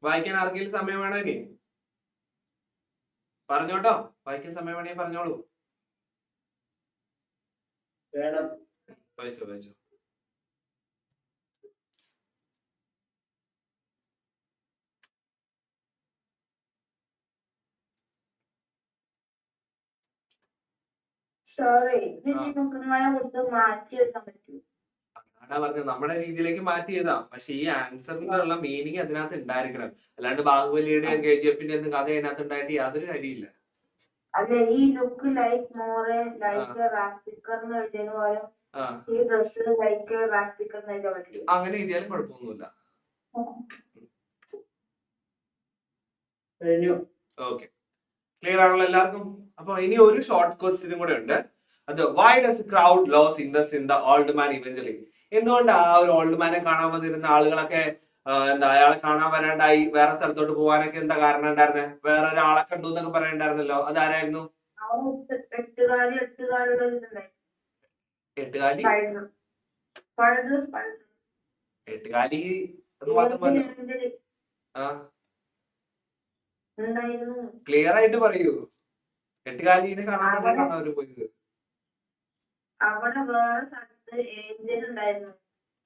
വായിക്കാൻ ആർക്കെങ്കിലും സമയം വേണോ? ഇനി പറഞ്ഞോട്ടോ, വായിക്കാൻ സമയം വേണമെങ്കിൽ പറഞ്ഞോളൂ. വായിച്ചോ. അതാ പറഞ്ഞത്, നമ്മുടെ രീതിയിലേക്ക് മാറ്റി എഴുതാം. പക്ഷെ ഈ ആൻസറിന്റെ ഉള്ള മീനിങ് അതിനകത്ത് ഉണ്ടായിരിക്കണം. അല്ലാണ്ട് ബാഹുബലിയുടെ KGF-ന്റെ ഒന്നും കഥ അതിനകത്ത് ഉണ്ടായിട്ട് യാതൊരു കാര്യമില്ല. അതെ, ഈ look like more like rack picker എന്ന് എഴുതിയതിന് പകരം ഈ ഡ്രസ് ലൈക്ക് റാക്ക് പിക്കർ എന്ന് എഴുതാൻ പറ്റില്ല. അങ്ങനെ എഴുതിയാലും കുഴപ്പമൊന്നുമില്ല. ഓക്കെ, ക്ലിയർ ആണല്ലോ എല്ലാവർക്കും? അപ്പൊ ഇനി ഒരു ഷോർട്ട് ക്വസ്റ്റ്യനും കൂടെ ഉണ്ട്. അത് why does crowd lose interest in the old man eventually? എന്തുകൊണ്ട് ആ ഒരു ഓൾഡ് മാനെ കാണാൻ വന്നിരുന്ന ആളുകളൊക്കെ എന്താ അയാളെ കാണാൻ വരാണ്ടായി വേറെ സ്ഥലത്തോട്ട് പോകാനൊക്കെ എന്താ കാരണം ഉണ്ടായിരുന്നേ? വേറെ ഒരാളെ കണ്ടു എന്നൊക്കെ പറയണ്ടായിരുന്നല്ലോ, അതാരായിരുന്നു? എട്ടുകാലി എട്ടുകാലി എന്ന് മാത്രം പറഞ്ഞു. ആ ക്ലിയർ ആയിട്ട് പറയൂ. എട്ടുകാലിനെ കാണാൻ വേണ്ടിട്ടാണോ അവര് പോയത്? അവിടെ വേറെ സ്ഥലത്ത് ഏഞ്ചൽ ഉണ്ടായിരുന്നു,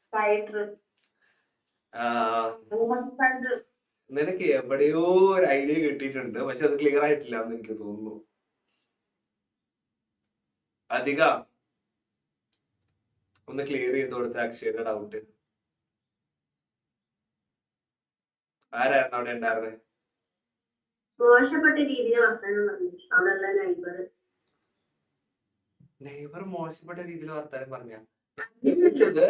സ്പൈഡർ. നിനക്ക് എവിടെയോ ഒരു ഐഡിയ കിട്ടിയിട്ടുണ്ട്, പക്ഷെ അത് ക്ലിയർ ആയിട്ടില്ല എന്ന് എനിക്ക് തോന്നുന്നു. അധിക ഒന്ന് ക്ലിയർ ചെയ്ത് കൊടുത്ത അക്ഷയുടെ ഡൗട്ട്. ആരായിരുന്നു അവിടെ ഉണ്ടായിരുന്നത്? മോശപ്പെട്ട രീതിയിൽ വർത്താനം പറഞ്ഞു അവിടെയുള്ള നെയ്ബർ മോശപ്പെട്ട രീതിയിൽ വർത്താനം പറഞ്ഞ ചോദിച്ചത്.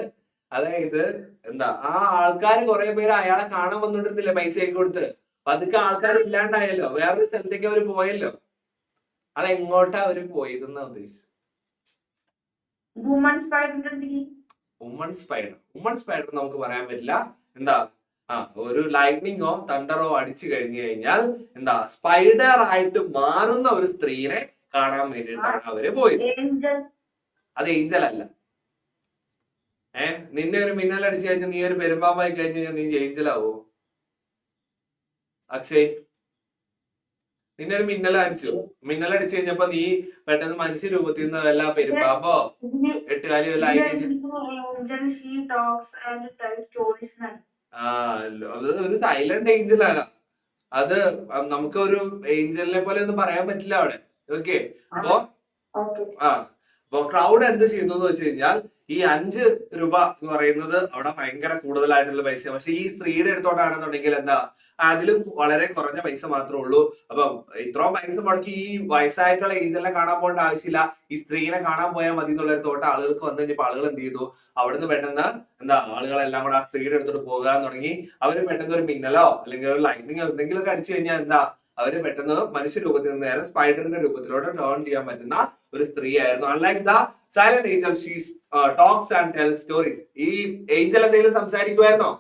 അതായത് എന്താ ആ ആൾക്കാർ കുറെ പേര് അയാളെ കാണാൻ വന്നോണ്ടിരുന്നില്ല പൈസയൊക്കെ കൊടുത്ത്. അപ്പൊ അതൊക്കെ ആൾക്കാർ ഇല്ലാണ്ടായല്ലോ, വേറൊരു സ്ഥലത്തേക്ക് അവര് പോയല്ലോ. അതെങ്ങോട്ടാ അവര് പോയതെന്നാ ഉദ്ദേശിച്ചത്? വുമൺ സ്പൈഡർ നമുക്ക് പറയാൻ പറ്റില്ല. എന്താ ഒരു ലൈറ്റ്നിങ്ങോ തണ്ടറോ അടിച്ചു കഴിഞ്ഞു കഴിഞ്ഞാൽ എന്താ സ്പൈഡർ ആയിട്ട് മാറുന്ന ഒരു സ്ത്രീനെ കാണാൻ വേണ്ടിയിട്ടാണ് അവര് പോയത്. അത് ഏഞ്ചൽ അല്ല. നിന്നെ ഒരു മിന്നൽ അടിച്ചു കഴിഞ്ഞാൽ നീ ഒരു പെരുമ്പാമ്പായി കഴിഞ്ഞു കഴിഞ്ഞാൽ നീ ഏഞ്ചലാവോ? അക്ഷയ്, നിന്നെ ഒരു മിന്നലടിച്ചു കഴിഞ്ഞപ്പോ നീ പെട്ടെന്ന് മനുഷ്യ രൂപത്തിൽ നിന്ന് വല്ല പെരുമ്പാമ്പോ എട്ടുകാലി വല്ല ആയി കഴിഞ്ഞാൽ അത് ഒരു സൈലന്റ് ഏഞ്ചലാണ്. അത് നമുക്ക് ഒരു ഏഞ്ചലിനെ പോലെ ഒന്നും പറയാൻ പറ്റില്ല അവിടെ. ഓക്കെ, അപ്പൊ ക്രൗഡ് എന്ത് ചെയ്തു എന്ന് വെച്ച് കഴിഞ്ഞാൽ ഈ 5 രൂപ എന്ന് പറയുന്നത് അവിടെ ഭയങ്കര കൂടുതലായിട്ടുള്ള പൈസ. പക്ഷെ ഈ സ്ത്രീയുടെ അടുത്തോട്ടാണെന്നുണ്ടെങ്കിൽ എന്താ അതിലും വളരെ കുറഞ്ഞ പൈസ മാത്രമേ ഉള്ളൂ. അപ്പൊ ഇത്രയും പൈസ മുടക്കി ഈ വയസ്സായിട്ടുള്ള ഏഞ്ചലിനെ കാണാൻ പോകേണ്ട ആവശ്യമില്ല, ഈ സ്ത്രീനെ കാണാൻ പോയാൽ മതി എന്നുള്ളൊരു തോട്ട് ആളുകൾക്ക് വന്നു കഴിഞ്ഞപ്പോ ആളുകൾ എന്ത് ചെയ്തു, അവിടുന്ന് പെട്ടെന്ന് എന്താ ആളുകളെല്ലാം കൂടെ ആ സ്ത്രീയുടെ അടുത്തോട്ട് പോകാൻ തുടങ്ങി. അവര് പെട്ടെന്ന് ഒരു മിന്നലോ അല്ലെങ്കിൽ ഒരു ലൈറ്റിനിങ്ങോ എന്തെങ്കിലുമൊക്കെ അടിച്ചു കഴിഞ്ഞാൽ എന്താ അവര് പെട്ടെന്ന് മനുഷ്യ രൂപത്തിൽ നിന്ന് നേരെ സ്പൈഡറിന്റെ രൂപത്തിലോട്ട് ടേൺ ചെയ്യാൻ പറ്റുന്ന ഒരു സ്ത്രീ ആയിരുന്നു. Unlike the silent Angel she talks and tell stories. ഈ ഏഞ്ചൽ എന്തെങ്കിലും സംസാരിക്കുമായിരുന്നോ?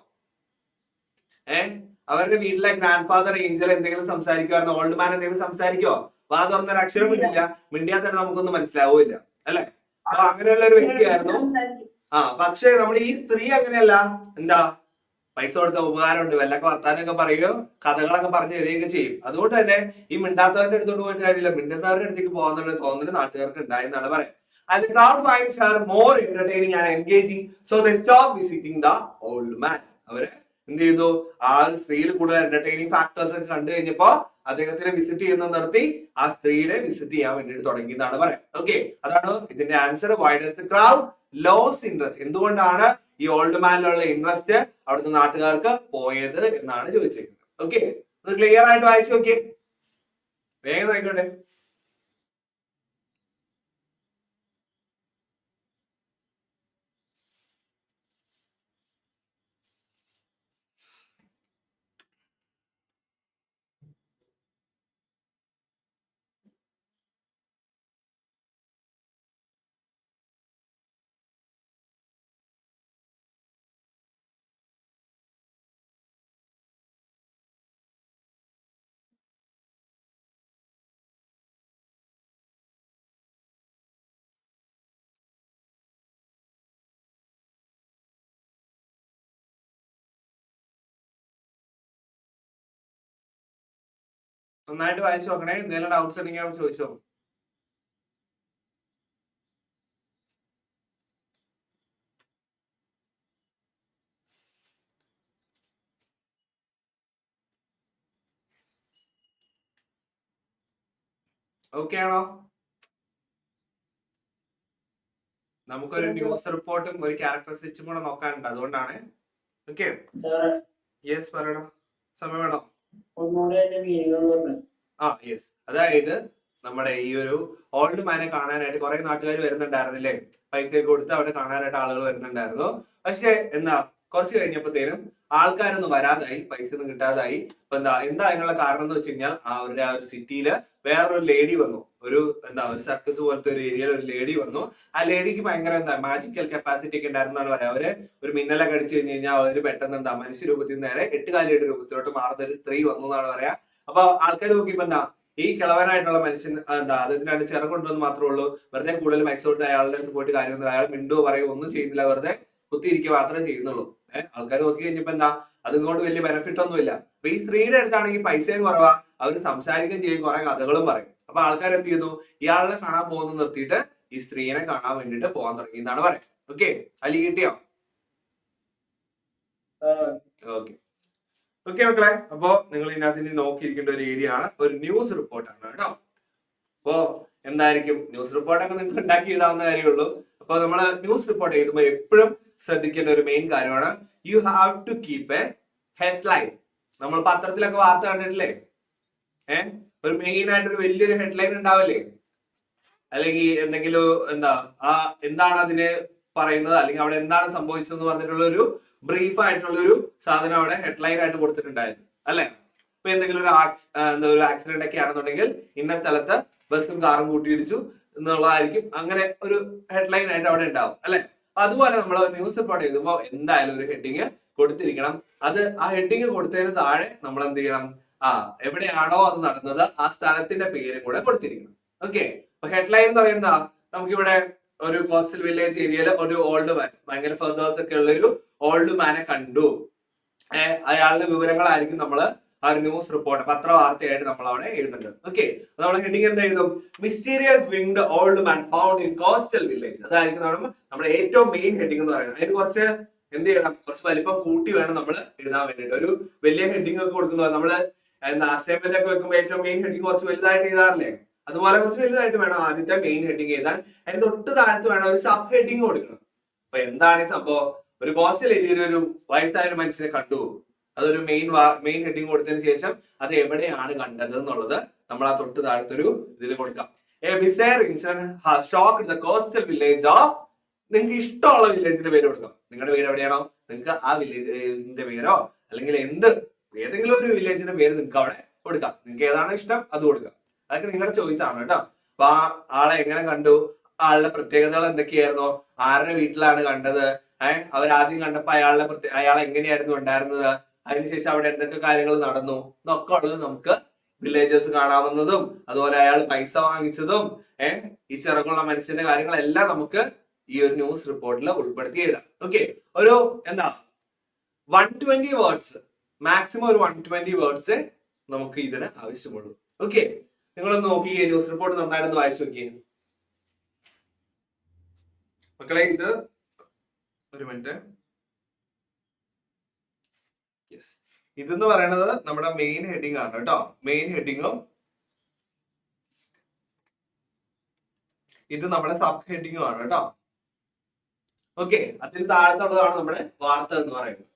അവരുടെ വീട്ടിലെ ഗ്രാൻഡ് ഫാദർ ഏഞ്ചൽ എന്തെങ്കിലും സംസാരിക്കുമായിരുന്നോ? ഓൾഡ് മാൻ എന്തെങ്കിലും സംസാരിക്കോ? വാ തുറന്നൊരു അക്ഷരം മിണ്ടില്ല, മിണ്ടിയാൽ തന്നെ നമുക്കൊന്നും മനസ്സിലാവില്ല അല്ലെ? അപ്പൊ അങ്ങനെയുള്ള ഒരു വ്യക്തിയായിരുന്നു. പക്ഷെ നമ്മുടെ ഈ സ്ത്രീ അങ്ങനെയല്ല. എന്താ പൈസ കൊടുത്ത ഉപകാരമുണ്ട്, വല്ലൊക്കെ വർത്താനൊക്കെ പറയുകയോ കഥകളൊക്കെ പറഞ്ഞു തരികയൊക്കെ ചെയ്യും. അതുകൊണ്ട് തന്നെ ഈ മിണ്ടാത്തവരുടെ അടുത്തോട്ട് പോയിട്ട് കാര്യമില്ല, മിണ്ടുന്നവരുടെ അടുത്തേക്ക് പോകാന്നുള്ള തോന്നല് നാട്ടുകാർക്ക് ഉണ്ടായെന്നാണ് പറയാം. And the crowd finds her more entertaining and engaging, so they stop visiting the old man. അവര് എന്ത് ചെയ്തു, ആ സ്ത്രീയിൽ കൂടുതൽ എന്റർടൈനിങ് ഫാക്ടേഴ്സ് ഒക്കെ കണ്ടു കഴിഞ്ഞപ്പോ അദ്ദേഹത്തിനെ വിസിറ്റ് ചെയ്യുന്ന നിർത്തി ആ സ്ത്രീയെ വിസിറ്റ് ചെയ്യാൻ വേണ്ടിയിട്ട് തുടങ്ങി എന്നാണ് പറയാം. ഓക്കെ, അതാണ് ഇതിന്റെ answer. Why does the crowd lose interest? എന്തുകൊണ്ടാണ് ഈ ഓൾഡ് മാനിലുള്ള ഇൻട്രസ്റ്റ് അവിടുത്തെ നാട്ടുകാർക്ക് പോയത് എന്നാണ് ചോദിച്ചിരിക്കുന്നത്. ഓക്കെ, ഒന്ന് ക്ലിയർ ആയിട്ട് വായിച്ചു നോക്കിയേ, വേഗം നോക്കട്ടെ. നന്നായിട്ട് വായിച്ചു നോക്കണേ. എന്തെങ്കിലും ഡൗട്ട്സ് ഉണ്ടെങ്കിൽ ചോദിച്ചോ. ഓക്കെ ആണോ? നമുക്കൊരു ന്യൂസ് റിപ്പോർട്ടും ഒരു ക്യാരക്ടർ സ്വിച്ചും കൂടെ നോക്കാനുണ്ട്, അതുകൊണ്ടാണ്. ഓക്കെ, യെസ് പറയണം. സമയം വേണോ? യെസ്, അതായത് നമ്മുടെ ഈ ഒരു ഓൾഡ് മാനെ കാണാനായിട്ട് കുറെ നാട്ടുകാർ വരുന്നുണ്ടായിരുന്നില്ലേ? പൈസയൊക്കെ കൊടുത്ത് അവിടെ കാണാനായിട്ട് ആളുകൾ വരുന്നുണ്ടായിരുന്നു. പക്ഷെ എന്താ കുറച്ച് കഴിഞ്ഞപ്പോഴത്തേനും ആൾക്കാരൊന്നും വരാതായി, പൈസ ഒന്നും കിട്ടാതായി. അപ്പൊ എന്താ അതിനുള്ള കാരണം എന്ന് വെച്ച് കഴിഞ്ഞാൽ അവരുടെ ആ ഒരു സിറ്റിയില് വേറൊരു ലേഡി വന്നു. ഒരു സർക്കസ് പോലത്തെ ഒരു ഏരിയയിൽ ഒരു ലേഡി വന്നു. ആ ലേഡിക്ക് ഭയങ്കര മാജിക്കൽ കപ്പാസിറ്റി ഒക്കെ ഉണ്ടായിരുന്നാണ് പറയാം. അവര് ഒരു മിന്നലൊക്കെ അടിച്ചു കഴിഞ്ഞ് കഴിഞ്ഞാൽ അവര് പെട്ടെന്ന് മനുഷ്യ രൂപത്തിൽ നിന്ന് നേരെ എട്ടുകാലിയുടെ രൂപത്തിലോട്ട് മാറുന്ന ഒരു സ്ത്രീ വന്നു എന്നാണ് പറയാ. അപ്പൊ ആൾക്കാർ നോക്കിയപ്പോ ഈ കിളവനായിട്ടുള്ള മനുഷ്യൻ അദ്ദേഹത്തിന് ചിറകുണ്ടെന്ന് മാത്രമേ ഉള്ളൂ. വെറുതെ കൂടുതൽ പൈസ കൊടുത്ത് അയാളുടെ അടുത്ത് പോയിട്ട് കാര്യമൊന്നുമില്ല. അയാൾ മിണ്ടോ പറയോ ഒന്നും ചെയ്യുന്നില്ല, വെറുതെ കുത്തിയിരിക്കുക മാത്രമേ ചെയ്യുന്നുള്ളൂ. ആൾക്കാർ നോക്കി കഴിഞ്ഞപ്പോ അതുകൊണ്ട് വലിയ ബെനിഫിറ്റ് ഒന്നുമില്ല. അപ്പൊ ഈ സ്ത്രീയുടെ അടുത്താണെങ്കിൽ പൈസയും കുറവാ, അവര് സംസാരിക്കുകയും ചെയ്യും, കുറെ കഥകളും പറയും. അപ്പൊ ആൾക്കാർ എന്ത് ചെയ്തു, ഇയാളെ കാണാൻ പോകുന്ന നിർത്തിയിട്ട് ഈ സ്ത്രീനെ കാണാൻ വേണ്ടിട്ട് പോകാൻ തുടങ്ങി എന്നാണ് പറയുന്നത്. ഓക്കെ, അലി കിട്ടിയോ? ഓക്കെ ഓക്കെ മക്കളെ, അപ്പോ നിങ്ങൾ ഇതിനകത്ത് നോക്കിയിരിക്കേണ്ട ഒരു ഏരിയ ആണ്, ഒരു ന്യൂസ് റിപ്പോർട്ടാണ് കേട്ടോ. അപ്പോ എന്തായിരിക്കും ന്യൂസ് റിപ്പോർട്ടൊക്കെ നിങ്ങൾക്ക് ഉണ്ടാക്കി എഴുതാവുന്ന കാര്യമുള്ളൂ. അപ്പൊ നമ്മൾ ന്യൂസ് റിപ്പോർട്ട് എഴുതുമ്പോൾ എപ്പോഴും ശ്രദ്ധിക്കേണ്ട ഒരു മെയിൻ കാര്യമാണ്, you have to keep a headline. നമ്മൾ പത്രത്തിലൊക്കെ വാർത്ത കണ്ടിട്ടില്ലേ? ഒരു മെയിൻ ആയിട്ട് ഒരു വലിയൊരു ഹെഡ്ലൈൻ ഉണ്ടാവില്ലേ? അല്ലെങ്കിൽ എന്തെങ്കിലും എന്താണ് അതിന് പറയുന്നത്, അല്ലെങ്കിൽ അവിടെ എന്താണ് സംഭവിച്ചതെന്ന് പറഞ്ഞിട്ടുള്ള ഒരു ബ്രീഫ് ആയിട്ടുള്ള ഒരു സാധനം അവിടെ ഹെഡ്ലൈൻ ആയിട്ട് കൊടുത്തിട്ടുണ്ടായിരുന്നു അല്ലെ? ഇപ്പൊ എന്തെങ്കിലും ഒരു ആക്സിഡന്റ് ഒക്കെ ആണെന്നുണ്ടെങ്കിൽ ഇന്ന സ്ഥലത്ത് ബസ്സും കാറും കൂട്ടിയിടിച്ചു എന്നുള്ളതായിരിക്കും അങ്ങനെ ഒരു ഹെഡ്ലൈൻ ആയിട്ട് അവിടെ ഉണ്ടാവും അല്ലെ? അതുപോലെ നമ്മൾ ന്യൂസ് റിപ്പോർട്ട് എഴുതുമ്പോൾ എന്തായാലും ഒരു ഹെഡിങ് കൊടുത്തിരിക്കണം. അത് ആ ഹെഡിങ് കൊടുത്തതിന് താഴെ നമ്മൾ എന്ത് ചെയ്യണം, എവിടെയാണോ അത് നടന്നത് ആ സ്ഥലത്തിന്റെ പേരും കൂടെ കൊടുത്തിരിക്കണം. ഓക്കെ, അപ്പൊ ഹെഡ്ലൈൻ എന്ന് പറയുന്ന നമുക്കിവിടെ ഒരു കോസ്റ്റൽ വില്ലേജ് ഏരിയയിൽ ഒരു ഓൾഡ് മാൻ, ഭയങ്കര ഫെതേഴ്സ് ഒക്കെ ഉള്ള ഒരു ഓൾഡ് മാനെ കണ്ടു. അയാളുടെ വിവരങ്ങളായിരിക്കും നമ്മൾ ആ ഒരു ന്യൂസ് റിപ്പോർട്ട് പത്രവാർത്തയായിട്ട് നമ്മൾ അവിടെ എഴുതുന്നുണ്ട്. ഓക്കെ, നമ്മൾ ഹെഡിങ് എന്താ എഴുതും, mysterious winged old man found in coastal village. അതായിരിക്കും നമ്മുടെ ഏറ്റവും മെയിൻ ഹെഡിങ് എന്ന് പറയുന്നത്. അതിന് കുറച്ച് എന്ത് ചെയ്യണം, കുറച്ച് വലിപ്പം കൂട്ടി വേണം നമ്മൾ എഴുതാൻ വേണ്ടിയിട്ട്. ഒരു വലിയ ഹെഡിങ് ഒക്കെ കൊടുക്കുന്നത് നമ്മള് അസൈൻമെന്റ് ഒക്കെ വെക്കുമ്പോൾ ഏറ്റവും മെയിൻ ഹെഡിങ് കുറച്ച് വലുതായിട്ട് എഴുതാറില്ലേ? അതുപോലെ കുറച്ച് വലുതായിട്ട് വേണം ആദ്യത്തെ മെയിൻ ഹെഡിങ് എഴുതാൻ. അതിന് തൊട്ട് താഴത്ത് വേണം ഒരു സബ് ഹെഡിങ് കൊടുക്കണം. അപ്പൊ എന്താണ് ഈ സംഭവം, ഒരു കോസ്റ്റൽ ഏരിയയിൽ ഒരു വയസ്സായ ഒരു മനുഷ്യനെ കണ്ടു, അതൊരു മെയിൻ ഹെഡിങ് കൊടുത്തതിന് ശേഷം അത് എവിടെയാണ് കണ്ടത് എന്നുള്ളത് നമ്മൾ ആ തൊട്ട് താഴത്തൊരു ഇതിൽ കൊടുക്കാം. A bizarre incident has shocked the coastal village of, നിങ്ങൾക്ക് ഇഷ്ടമുള്ള വില്ലേജിന്റെ പേര് കൊടുക്കാം. നിങ്ങളുടെ വീട് എവിടെയാണോ നിങ്ങൾക്ക് ആ വില്ലേജിന്റെ പേരോ അല്ലെങ്കിൽ ഏതെങ്കിലും ഒരു വില്ലേജിന്റെ പേര് നിങ്ങൾക്ക് അവിടെ കൊടുക്കാം. നിങ്ങൾക്ക് ഏതാണ് ഇഷ്ടം അത് കൊടുക്കാം. അതൊക്കെ നിങ്ങളുടെ ചോയ്സ് ആണ് കേട്ടോ. അപ്പൊ ആ ആളെ എങ്ങനെ കണ്ടു, ആളുടെ പ്രത്യേകതകൾ എന്തൊക്കെയായിരുന്നു, ആരുടെ വീട്ടിലാണ് കണ്ടത്, അവരാദ്യം കണ്ടപ്പോ അയാൾ എങ്ങനെയായിരുന്നു ഉണ്ടായിരുന്നത്, അതിനുശേഷം അവിടെ എന്തൊക്കെ കാര്യങ്ങൾ നടന്നു എന്നൊക്കെ ഉള്ളത് നമുക്ക് വില്ലേജേഴ്സ് കാണാവുന്നതും അതുപോലെ അയാൾ പൈസ വാങ്ങിച്ചതും ഈ ചിറകുള്ള മനുഷ്യന്റെ കാര്യങ്ങളെല്ലാം നമുക്ക് ഈ ഒരു ന്യൂസ് റിപ്പോർട്ടിൽ ഉൾപ്പെടുത്തി എഴുതാം. ഓക്കെ, ഒരു 120 വേർഡ്സ്, മാക്സിമം ഒരു 120 വേർഡ്സ് നമുക്ക് ഇതിന് ആവശ്യമുള്ളൂ. ഓക്കെ, നിങ്ങളൊന്ന് നോക്കി ഈ ന്യൂസ് റിപ്പോർട്ട് നന്നായിട്ടൊന്ന് വായിച്ചു നോക്കിയേ മക്കളെ. ഇത് ഒരു മിനിറ്റ്, യെസ്, ഇതെന്ന് പറയുന്നത് നമ്മുടെ മെയിൻ ഹെഡിങ് ആണ് കേട്ടോ. മെയിൻ ഹെഡിങ്ങും ഇത് നമ്മുടെ സബ് ഹെഡിങ്ങും ആണ് കേട്ടോ. ഓക്കെ, അതിന് താഴത്തുള്ളതാണ് നമ്മുടെ വാർത്ത എന്ന് പറയുന്നത്.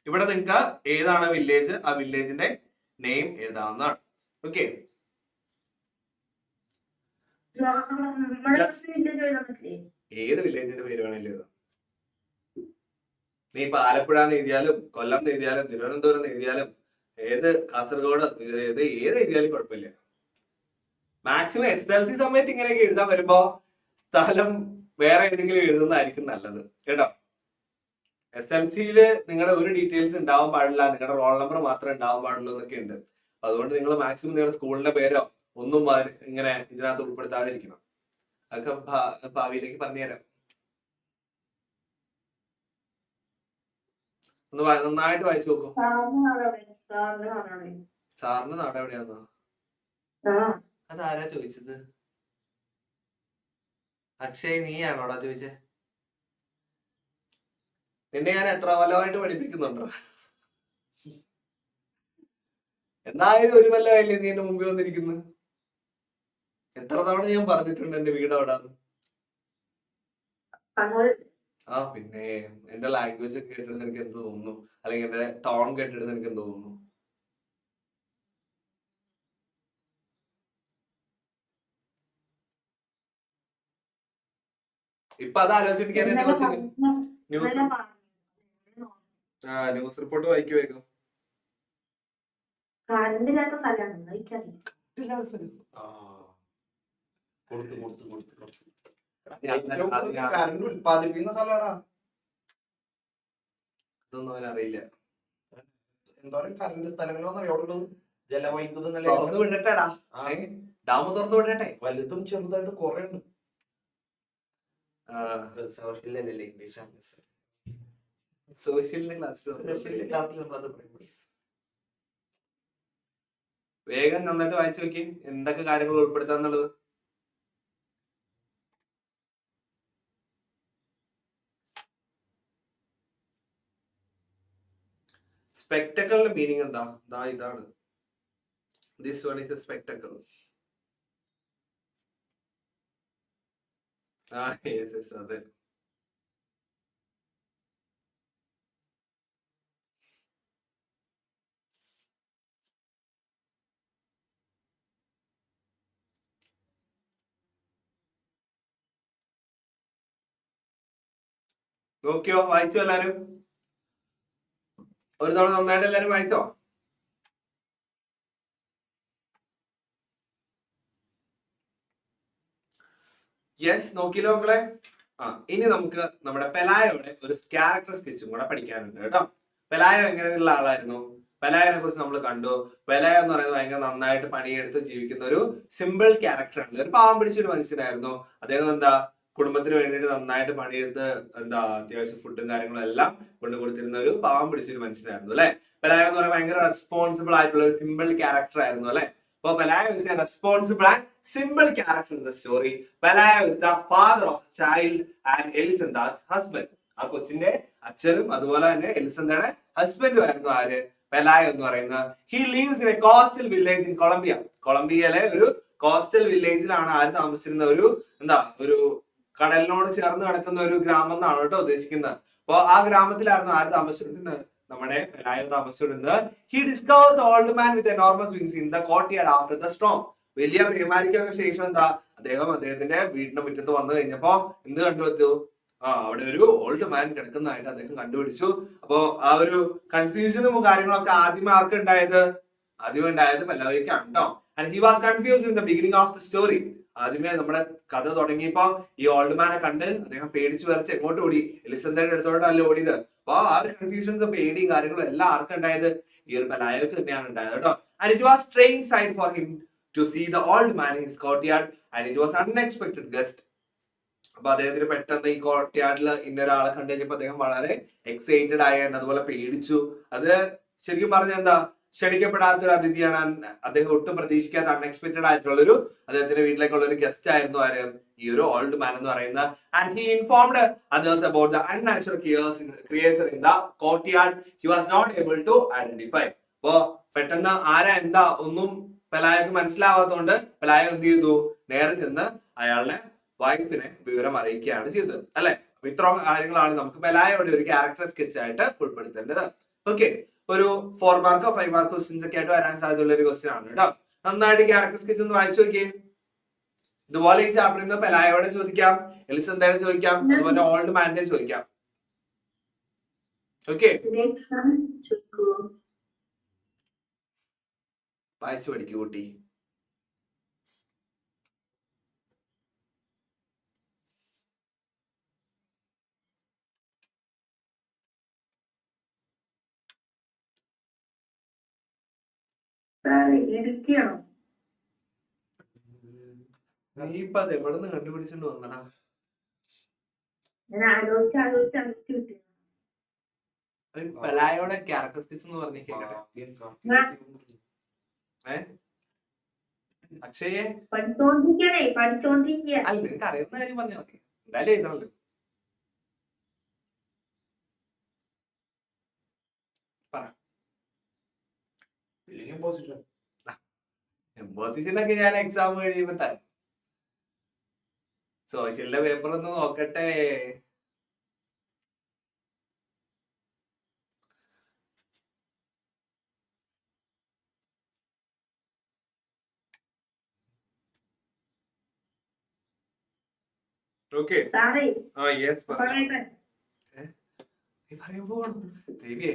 ഇവിടെ നിങ്ങൾക്ക് ഏതാണ് വില്ലേജ്, ആ വില്ലേജിന്റെ നെയിം എഴുതാവുന്നതാണ്. ഓക്കെ, ഏത് വില്ലേജിന്റെ പേര് വേണമെങ്കിലും എഴുതാം. നീ ഇപ്പൊ ആലപ്പുഴ എന്ന് എഴുതിയാലും കൊല്ലം എന്ന് എഴുതിയാലും തിരുവനന്തപുരം എന്ന് എഴുതിയാലും കാസർഗോഡ് ഏത് എഴുതിയാലും കുഴപ്പമില്ല. മാക്സിമം SLC സമയത്ത് ഇങ്ങനെയൊക്കെ എഴുതാൻ വരുമ്പോ സ്ഥലം വേറെ ഏതെങ്കിലും എഴുതുന്നതായിരിക്കും നല്ലത് കേട്ടോ. SLCയിൽ നിങ്ങളുടെ ഒരു ഡീറ്റെയിൽസ് ഉണ്ടാവാൻ പാടില്ല, നിങ്ങളുടെ റോൾ നമ്പർ മാത്രമേ ഉണ്ടാവാൻ പാടുള്ളൂ എന്നൊക്കെ ഉണ്ട്. അതുകൊണ്ട് നിങ്ങൾ മാക്സിമം നിങ്ങളുടെ സ്കൂളിന്റെ പേരോ ഒന്നും ഇങ്ങനെ ഇതിനകത്ത് ഉൾപ്പെടുത്താതിരിക്കണം. അതൊക്കെ ഭാവിയിലേക്ക് പറഞ്ഞുതരാം. ഒന്ന് നന്നായിട്ട് വായിച്ചു നോക്കൂ. സാറിന്റെ നാട് എവിടെയാന്നോ? അതാരാ ചോദിച്ചത്? അക്ഷയ്, നീയാണോടാ ചോദിച്ചേ? നിന്നെ ഞാൻ എത്ര കൊല്ലമായിട്ട് പഠിപ്പിക്കുന്നുണ്ടോ? എന്തായാലും ഒരു കൊല്ലമായില്ലേ നീ എന്റെ മുമ്പിൽ വന്നിരിക്കുന്നു. എത്ര തവണ ഞാൻ പറഞ്ഞിട്ടുണ്ട് എന്റെ വീട് എവിടാന്ന്. പിന്നെ എന്റെ ലാംഗ്വേജ് ഒക്കെ കേട്ടിട്ട് നിനക്ക് എന്ത് തോന്നുന്നു, അല്ലെങ്കിൽ എന്റെ ടോൺ കേട്ടിട്ട് നിനക്ക് എന്ത് തോന്നുന്നു? ഇപ്പൊ അത് ആലോചിച്ചിരിക്കാൻ എന്റെ കൊച്ചിന് ന്യൂസ് ന്യൂസ് റിപ്പോർട്ട് വായിക്കുവേക്കും. കറണ്ട് ഇല്ലാത്ത സ്ഥലമാണ് എനിക്കറിയാം. കറണ്ട് ഉത്പാദിപ്പിക്കുന്ന സ്ഥലമാടാ. ഇതൊന്നും അവനറിയില്ല. എന്തോരം കറണ്ട് സ്ഥലങ്ങളാണ് എവിടെയുള്ളത്? ജലവൈദ്യുത തുറന്നു വിടട്ടെടാ, ഡാം തുറന്നു വിടട്ടെ. വലുതും ചെറുതായിട്ട് കുറെ ഉണ്ട്. സോഷ്യലിന്റെ ക്ലാസ് വേഗം നന്നായിട്ട് വായിച്ചു നോക്കി എന്തൊക്കെ കാര്യങ്ങൾ ഉൾപ്പെടുത്താന്നുള്ളത്. സ്പെക്ടക്കിളിന്റെ മീനിങ് എന്താ? ഇതാണ്. This one is A spectacle. അതെ. നോക്കിയോ? വായിച്ചോ എല്ലാരും? ഒരു തവണ നന്നായിട്ട് എല്ലാരും വായിച്ചോ? യെസ്, നോക്കിയല്ലോ മക്കളെ. ഇനി നമുക്ക് നമ്മുടെ പെലായോടെ ഒരു ക്യാരക്ടർ സ്കെച്ചും കൂടെ പഠിക്കാനുണ്ട് കേട്ടോ. പെലായോ എങ്ങനെയുള്ള ആളായിരുന്നു? പെലായോനെ കുറിച്ച് നമ്മൾ കണ്ടു. പെലായോ എന്ന് പറയുന്നത് ഭയങ്കര നന്നായിട്ട് പണിയെടുത്ത് ജീവിക്കുന്ന ഒരു സിമ്പിൾ ക്യാരക്ടർ ആണ്. ഒരു പാവം പിടിച്ചൊരു മനുഷ്യനായിരുന്നു അദ്ദേഹം. കുടുംബത്തിന് വേണ്ടിയിട്ട് നന്നായിട്ട് പണിയെടുത്ത് അത്യാവശ്യം ഫുഡും കാര്യങ്ങളും എല്ലാം കൊണ്ടു കൊടുത്തിരുന്ന ഒരു പാവം പിടിച്ചൊരു മനുഷ്യനായിരുന്നു അല്ലെ. പെലായോ എന്ന് പറയുന്നത് ഭയങ്കര റെസ്പോൺസിബിൾ ആയിട്ടുള്ള ഒരു സിമ്പിൾ ക്യാരക്ടർ ആയിരുന്നു അല്ലെ. So Pelayo is a responsible and simple character in the story. Pelayo is the father of the child and Elisanda's husband. ആ കൊച്ചിന്റെ അച്ഛനും അതുപോലെ തന്നെ എലിസണ്ടയുടെ ഹസ്ബൻഡും ആയിരുന്നു ആര്? പെലായോ എന്ന് പറയുന്നത്. He lives in a coastal village in Colombia. കൊളംബിയയിലെ ഒരു കോസ്റ്റൽ വില്ലേജിലാണ് ആര് താമസിച്ചിരുന്ന ഒരു കടലിനോട് ചേർന്ന് കിടക്കുന്ന ഒരു ഗ്രാമം എന്നാണ് കേട്ടോ ഉദ്ദേശിക്കുന്നത്. അപ്പൊ ആ ഗ്രാമത്തിലായിരുന്നു ആര് താമസിച്ചിരുന്നത്? നമ്മുടെ പെലായോ താമസിച്ചിരുന്നത്. He discovers the old man with enormous wings in the courtyard after the storm. വലിയ പേമാരിക്കൊക്കെ ശേഷം അദ്ദേഹത്തിന്റെ വീടിന്റെ മുറ്റത്ത് വന്നു കഴിഞ്ഞപ്പോ എന്ത് കണ്ടുപറ്റു? അവിടെ ഒരു ഓൾഡ് മാൻ കിടക്കുന്നതായിട്ട് അദ്ദേഹം കണ്ടുപിടിച്ചു. അപ്പോ ആ ഒരു കൺഫ്യൂഷനും കാര്യങ്ങളൊക്കെ ആദ്യമേ ആർക്ക് ഉണ്ടായത്? ആദ്യമേ ഉണ്ടായത് പെലായോയ്ക്കാണ് കേട്ടോ. And he was confused in the beginning of the story. ആദ്യമേ നമ്മുടെ കഥ തുടങ്ങിയപ്പോ ഈ ഓൾഡ് മാനെ കണ്ട് അദ്ദേഹം പേടിച്ചു വിറച്ച് എങ്ങോട്ട് ഓടി? എലിസണ്ടയുടെ അടുത്തോട്ടല്ല ഓടിയത്. അപ്പൊ ആ ഒരു കൺഫ്യൂഷൻസ് പേടിയും കാര്യങ്ങളും എല്ലാം ആർക്കും ഉണ്ടായത്? ഈ ഒരു പെലായോക്ക് തന്നെയാണ് ഉണ്ടായത് കേട്ടോ. And it was strange sight for him to see the old man in his courtyard and it was unexpected guest. അപ്പൊ അദ്ദേഹത്തിന് പെട്ടെന്ന് ഈ കോർട്ട്യാർഡിൽ ഇന്നൊരാളെ കണ്ടു കഴിഞ്ഞപ്പോ അദ്ദേഹം വളരെ എക്സൈറ്റഡ് ആയ, അതുപോലെ പേടിച്ചു. അത് ശരിക്കും പറഞ്ഞ ക്ഷണിക്കപ്പെടാത്ത ഒരു അതിഥിയാണ്. അദ്ദേഹം ഒട്ടും പ്രതീക്ഷിക്കാത്ത അൺഎക്സ്പെക്ടഡ് ആയിട്ടുള്ള അദ്ദേഹത്തിന്റെ വീട്ടിലേക്കുള്ള ഒരു ഗസ്റ്റ് ആയിരുന്നു ആര്? ഈ ഒരു ഓൾഡ് മാൻ എന്ന് പറയുന്നത്. And he informed others about the unnatural creature in the courtyard he was not able to identify. അപ്പോ പെട്ടെന്ന് ആരാ എന്താ ഒന്നും പെലായോക്ക് മനസ്സിലാവാത്തതുകൊണ്ട് പെലായോ എന്ത് ചെയ്തു? നേരെ ചെന്ന് അയാളുടെ വൈഫിനെ വിവരം അറിയിക്കുകയാണ് ചെയ്തത് അല്ലെ. അപ്പൊ ഇത്ര കാര്യങ്ങളാണ് നമുക്ക് പെലായോയുടെ ഒരു ക്യാരക്ടർ സ്കെച്ച് ആയിട്ട് ഉൾപ്പെടുത്തേണ്ടത്. ഓക്കെ, ഒരു 4 മാർക്കോ 5 മാർക്കോ ക്വസ്റ്റ്യൻസ് ഒക്കെ ആയിട്ട് വരാൻ സാധ്യതയുള്ള ഒരു ക്വസ്റ്റ്യൻ ആണ് കേട്ടോ. നന്നായിട്ട് ക്യാരക്ടർ സ്കെച്ച് ഒന്ന് വായിച്ചു നോക്കിയേ. ഇതുപോലെ ഈ ചാപ്റ്ററിൽ നിന്ന് പെലായോടെ ചോദിക്കാം, എലിസണ്ടയുടെ ചോദിക്കാം, അതുപോലെ ഓൾഡ് മാന്റെ ചോദിക്കാം. ഓക്കെ, വായിച്ചു പഠിക്കൂ കുട്ടി. ഇടുക്കിയാണോ? നീ ഇപ്പൊ അത് എവിടെ നിന്ന് കണ്ടുപിടിച്ചോണ്ട് വന്നടാ? പെലായോടെ ക്യാരക്ടർ സ്കെച്ച് എന്ന് പറഞ്ഞേ കേക്കട്ടെ. അക്ഷയെ അല്ല, നിനക്ക് അറിയുന്ന കാര്യം പറഞ്ഞാൽ മതി. എന്തായാലും എഴുതണല്ലോ. പൊസിഷൻ ഒക്കെ ഞാൻ എക്സാം കഴിയുമ്പോ തരാം. സോഷ്യലിന്റെ പേപ്പർ ഒന്ന് നോക്കട്ടെ. ഓക്കെ സാറേ ആ യെസ് പറയട്ടെ. നീ പറയാൻ പോകണം ദേവിയെ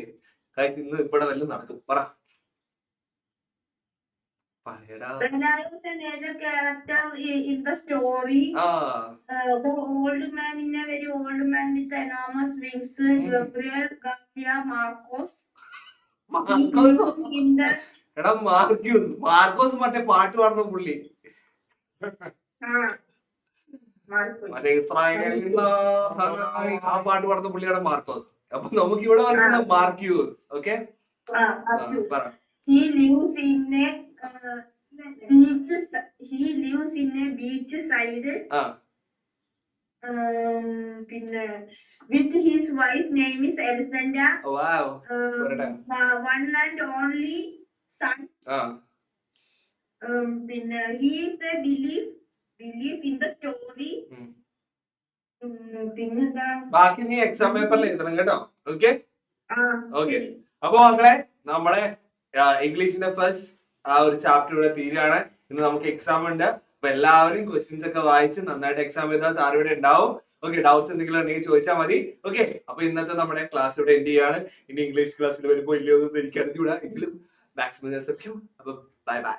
ഇന്ന് ഇവിടെ വല്ലതും നടക്കും പറയടാ. Benayo is a major character in the story. ആ The old man in a very old man with enormous wings. Gabriel Garcia Marcos. Markose In the എടാ മാർക്കോസ് മറ്റേ പാട്ട് പാടുന്ന പുള്ളി Marcos. മറ്റേ ഇസ്രായേലിൻ നാഥനായി ആ പാട്ട് പാടുന്ന പുള്ളിയാണ് മാർക്കോസ്. അപ്പൊ നമുക്ക് ഇവിടെ പറയുന്ന മാർക്യൂസ്. ഓക്കെ പറ. He lives in a beach. He lives in a beach side. With his wife name is Elisenda. Wow. One and only son. He is a belief in the story. ബാക്കി നീ എക്സാം പേപ്പറിൽ എഴുതണം കേട്ടോ. Okay okay. അപ്പൊ മക്കളെ നമ്മുടെ ഇംഗ്ലീഷിന്റെ ഫസ്റ്റ് ആ ഒരു ചാപ്റ്റർ ഇവിടെ തീരുകയാണ്. ഇന്ന് നമുക്ക് എക്സാം ഉണ്ട്. അപ്പൊ എല്ലാവരും ക്വസ്റ്റ്യൻസ് ഒക്കെ വായിച്ച് നന്നായിട്ട് എക്സാം എഴുതാൻ സാർ ഇവിടെ ഉണ്ടാവും. ഓക്കെ, ഡൗട്ട്സ് എന്തെങ്കിലും ഉണ്ടെങ്കിൽ ചോദിച്ചാൽ മതി. ഓക്കെ, അപ്പൊ ഇന്നത്തെ നമ്മുടെ ക്ലാസ് ഇവിടെ എൻഡ് ചെയ്യാണ്. ഇനി ഇംഗ്ലീഷ് ക്ലാസ്സിൽ വരുമ്പോൾ ഇല്ലയോ എന്ന് എനിക്ക് അറിഞ്ഞുകൂടാ, എങ്കിലും മാക്സിമം സത്യം. അപ്പൊ ബൈ ബൈ.